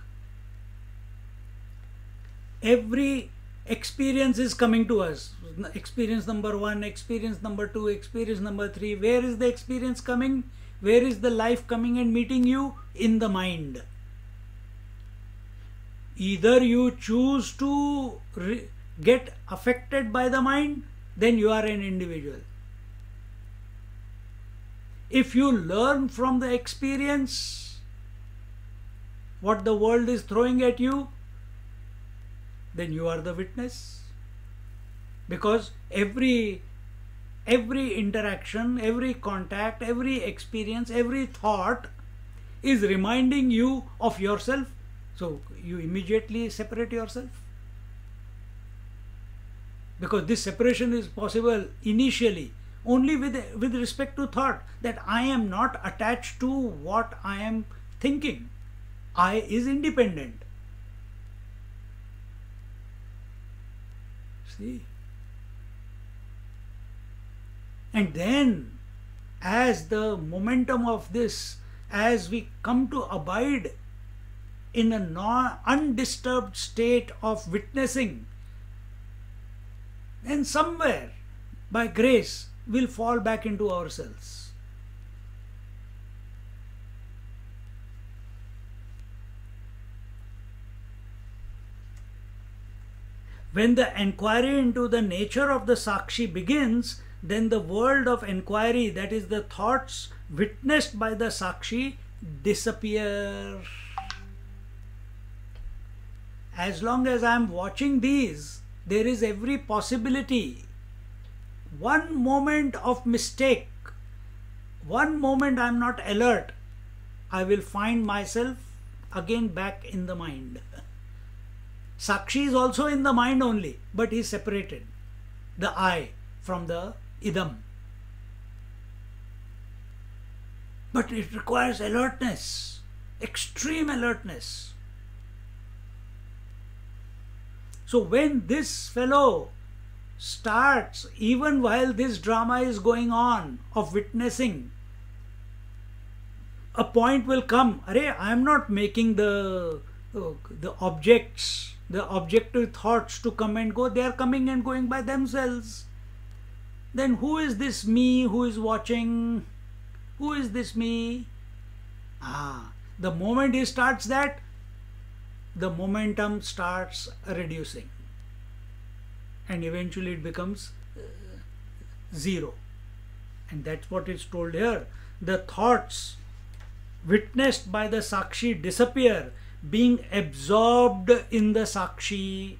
Speaker 2: every experience is coming to us. Experience number 1, experience number 2, experience number 3. Where is the experience coming? Where is the life coming and meeting you? In the mind. Either you choose to get affected by the mind, then you are an individual. If you learn from the experience what the world is throwing at you, then you are the witness. Because every interaction, every contact, every experience, every thought is reminding you of yourself. So you immediately separate yourself. Because this separation is possible initially only with respect to thought, that I am not attached to what I am thinking. I is independent. See? And then, as the momentum of this, as we come to abide in a undisturbed state of witnessing, then somewhere, by grace, we'll fall back into ourselves. When the enquiry into the nature of the Sakshi begins, then the world of enquiry, that is the thoughts witnessed by the Sakshi, disappear. As long as I am watching these, there is every possibility. One moment of mistake, one moment I am not alert, I will find myself again back in the mind. Sakshi is also in the mind only, but he is separated, the I from the idam. But it requires alertness, extreme alertness. So when this fellow starts, even while this drama is going on of witnessing, a point will come, Arey, I am not making the objects, the objective thoughts to come and go, they are coming and going by themselves. Then who is this me who is watching? Who is this me? The moment he starts that, the momentum starts reducing. And eventually it becomes zero. And that's what is told here. The thoughts witnessed by the Sakshi disappear, being absorbed in the Sakshi.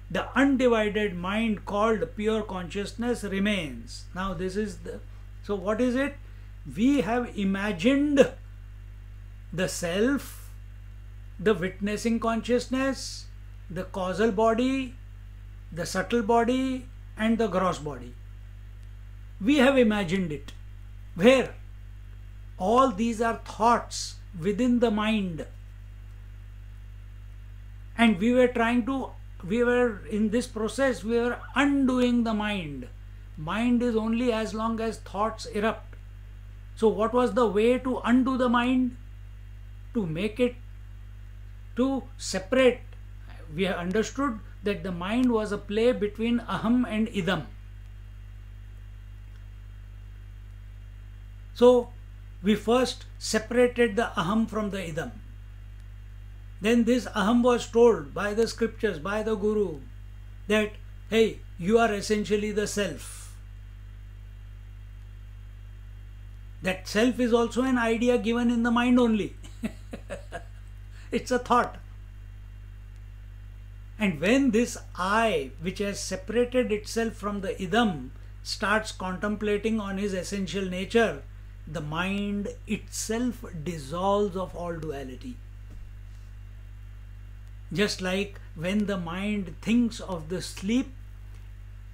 Speaker 2: The undivided mind called pure consciousness remains. Now this is the... So what is it? We have imagined the self, the witnessing consciousness, the causal body, the subtle body and the gross body. We have imagined it. Where? All these are thoughts within the mind. And we were in this process, we were undoing the mind. Mind is only as long as thoughts erupt. So what was the way to undo the mind? To make it, to separate. We have understood that the mind was a play between aham and idam. So we first separated the aham from the idam. Then this aham was told by the scriptures, by the Guru, that, hey, you are essentially the self. That self is also an idea given in the mind only. It's a thought. And when this I, which has separated itself from the idam, starts contemplating on his essential nature, the mind itself dissolves of all duality. Just like when the mind thinks of the sleep,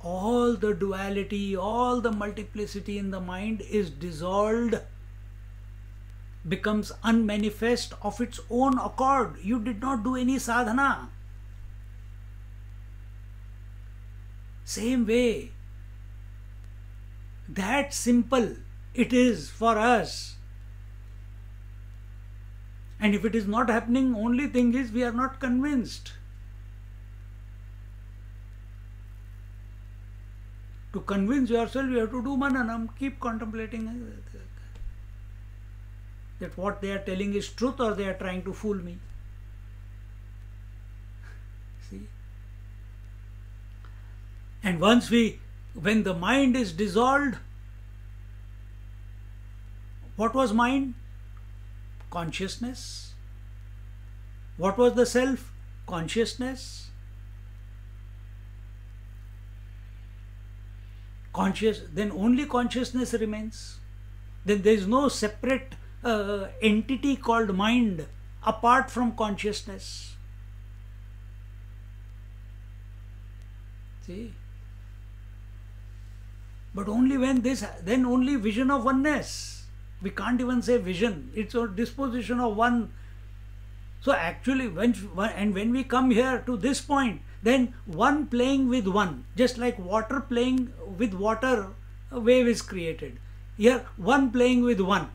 Speaker 2: all the duality, all the multiplicity in the mind is dissolved, becomes unmanifest of its own accord. You did not do any sadhana. Same way, that simple it is for us. And if it is not happening, only thing is we are not convinced. To convince yourself, you have to do mananam, keep contemplating that what they are telling is truth or they are trying to fool me. See? And when the mind is dissolved, what was mind? Consciousness. What was the self? Consciousness. Then only consciousness remains. Then there is no separate entity called mind apart from consciousness. See? But only then only vision of oneness. We can't even say vision. It's a disposition of one. So actually, when we come here to this point, then one playing with one, just like water playing with water, a wave is created. Here, one playing with one,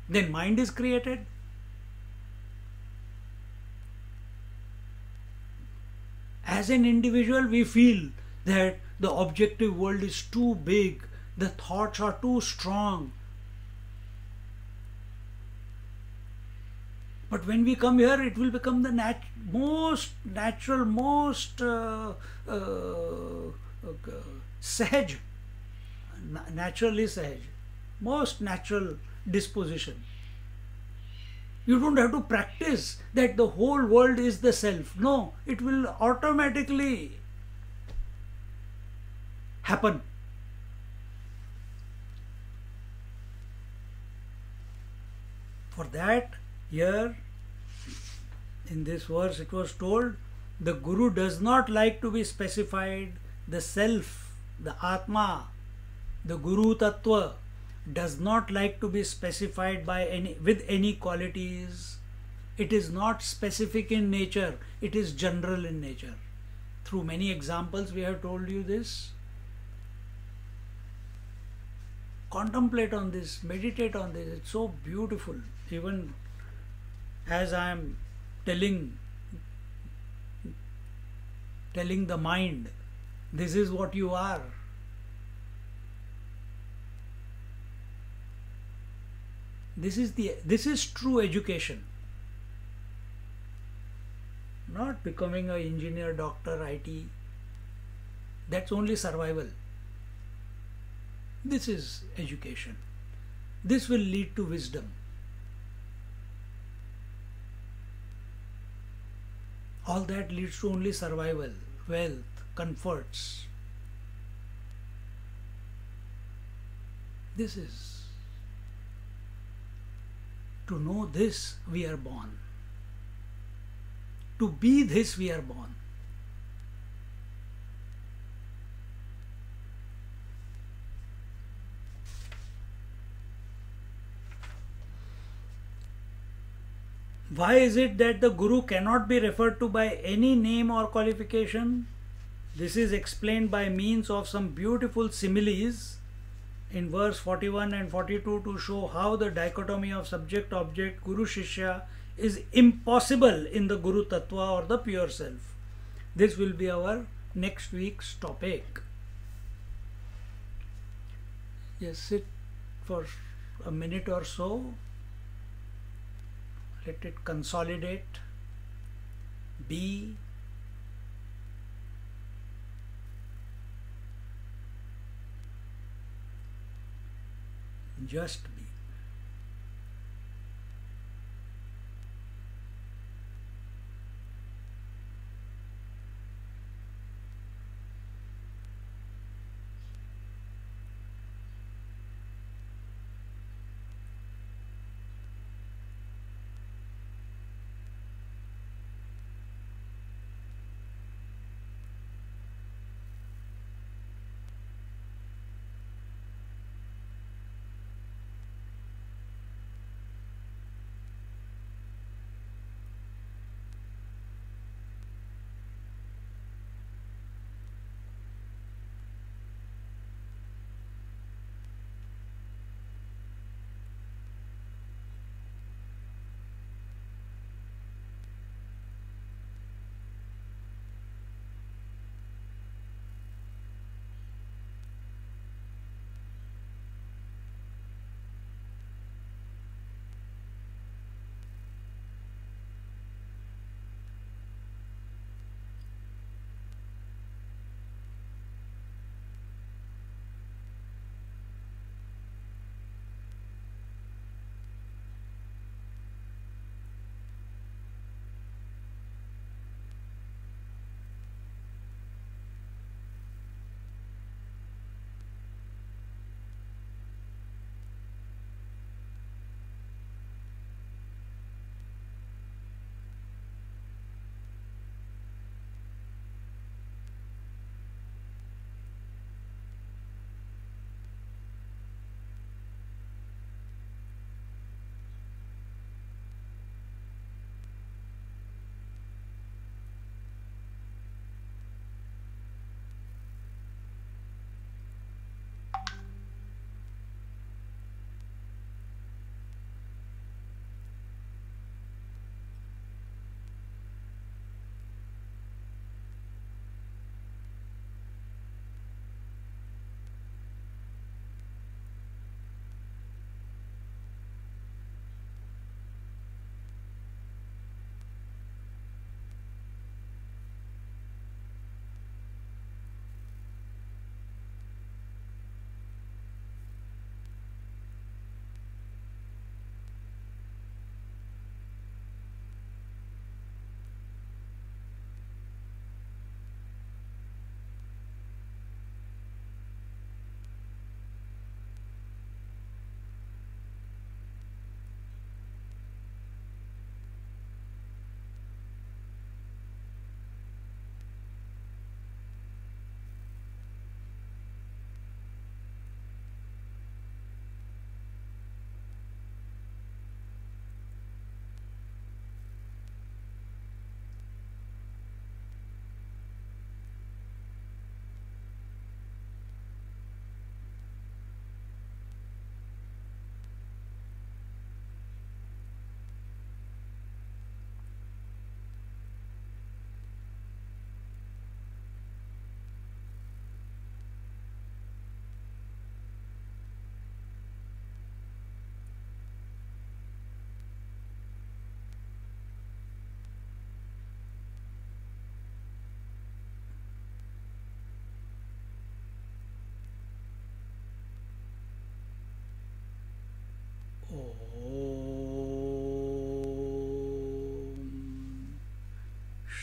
Speaker 2: then mind is created. As an individual, we feel that the objective world is too big, the thoughts are too strong. But when we come here, it will become the most natural, most sahaj, naturally sahaj, most natural disposition. You don't have to practice that the whole world is the self. No, it will automatically happen. For that, here in this verse it was told, the Guru does not like to be specified, the self, the Atma, the Guru Tattva does not like to be specified with any qualities. It is not specific in nature, it is general in nature. Through many examples we have told you this. Contemplate on this, meditate on this, it's so beautiful. Even as I am telling the mind, this is what you are. This is true education. Not becoming an engineer, doctor, IT. That's only survival. This is education. This will lead to wisdom. All that leads to only survival, wealth, comforts. This is. To know this, we are born. To be this, we are born. Why is it that the Guru cannot be referred to by any name or qualification? This is explained by means of some beautiful similes in verse 41 and 42 to show how the dichotomy of subject-object, Guru-Shishya is impossible in the Guru Tattva or the pure self. This will be our next week's topic. Just sit for a minute or so. Let it consolidate. Be. Just be.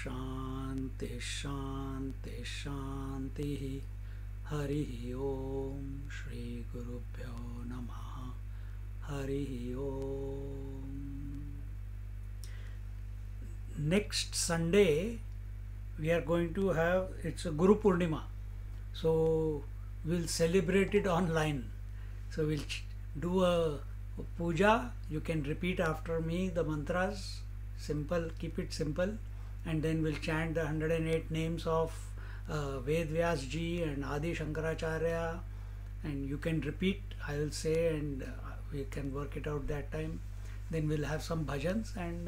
Speaker 2: शांति शांति शांति हरि ओम श्री गुरुभ्यो नमः हरि ओम. Next Sunday we are going to have, it's a Guru Purnima, so we'll celebrate it online. So we'll do a puja. You can repeat after me the mantras, simple, keep it simple, and then we'll chant the 108 names of Ved Vyas ji and Adi Shankaracharya, and you can repeat, I will say, and we can work it out that time. Then we'll have some bhajans and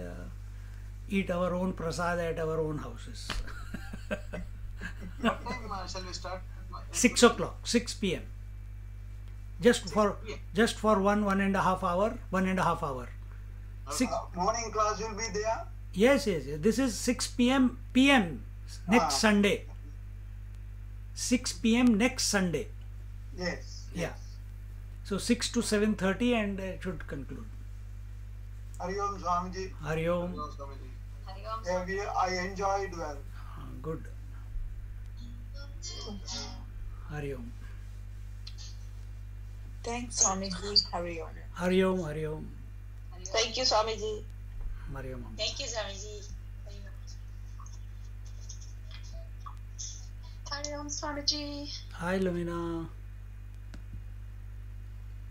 Speaker 2: eat our own prasad at our own houses.
Speaker 1: What time shall we start?
Speaker 2: 6 o'clock, 6 p.m. Just for 1.5 hour.
Speaker 1: Morning class will be there?
Speaker 2: Yes. This is 6 p.m. next Sunday. 6 p.m. next Sunday.
Speaker 1: Yes.
Speaker 2: Yeah. So 6 to 7:30 and it should conclude.
Speaker 1: Hari Om Swamiji.
Speaker 2: Hari Om.
Speaker 1: I enjoyed well.
Speaker 2: Good. Hari Om.
Speaker 3: Thanks, Swamiji. Hari Om.
Speaker 2: Hari Om. Hari Om.
Speaker 3: Thank you, Swamiji.
Speaker 2: Hari Om.
Speaker 4: Thank you, Swamiji.
Speaker 3: Hari Om, Swamiji.
Speaker 2: Hi, Lumina.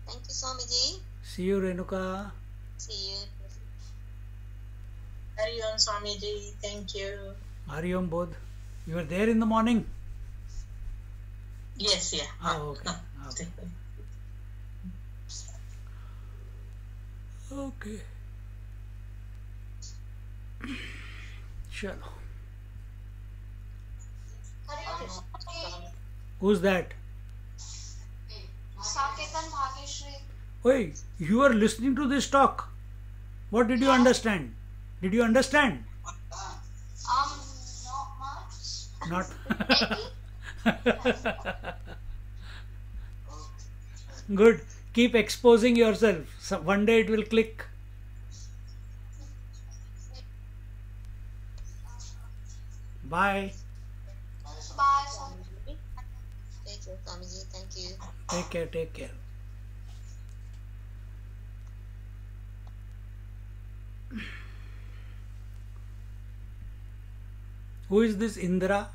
Speaker 4: Thank you, Swamiji.
Speaker 2: See you, Renuka.
Speaker 4: See you.
Speaker 3: Hari Om, Swamiji. Thank you.
Speaker 2: Hari Om Bodh. You were there in the morning?
Speaker 3: Yes, yeah.
Speaker 2: Oh, okay. Okay. Chalo. Who's that?
Speaker 4: Saketan Bhageshri.
Speaker 2: Wait, you are listening to this talk. What did you understand? Did you understand?
Speaker 4: Not much.
Speaker 2: Not. Good. Keep exposing yourself. So one day it will click. Bye.
Speaker 4: Bye, Swamiji. Thank you, Swamiji. Thank you.
Speaker 2: Take care. Take care. Who is this Indra?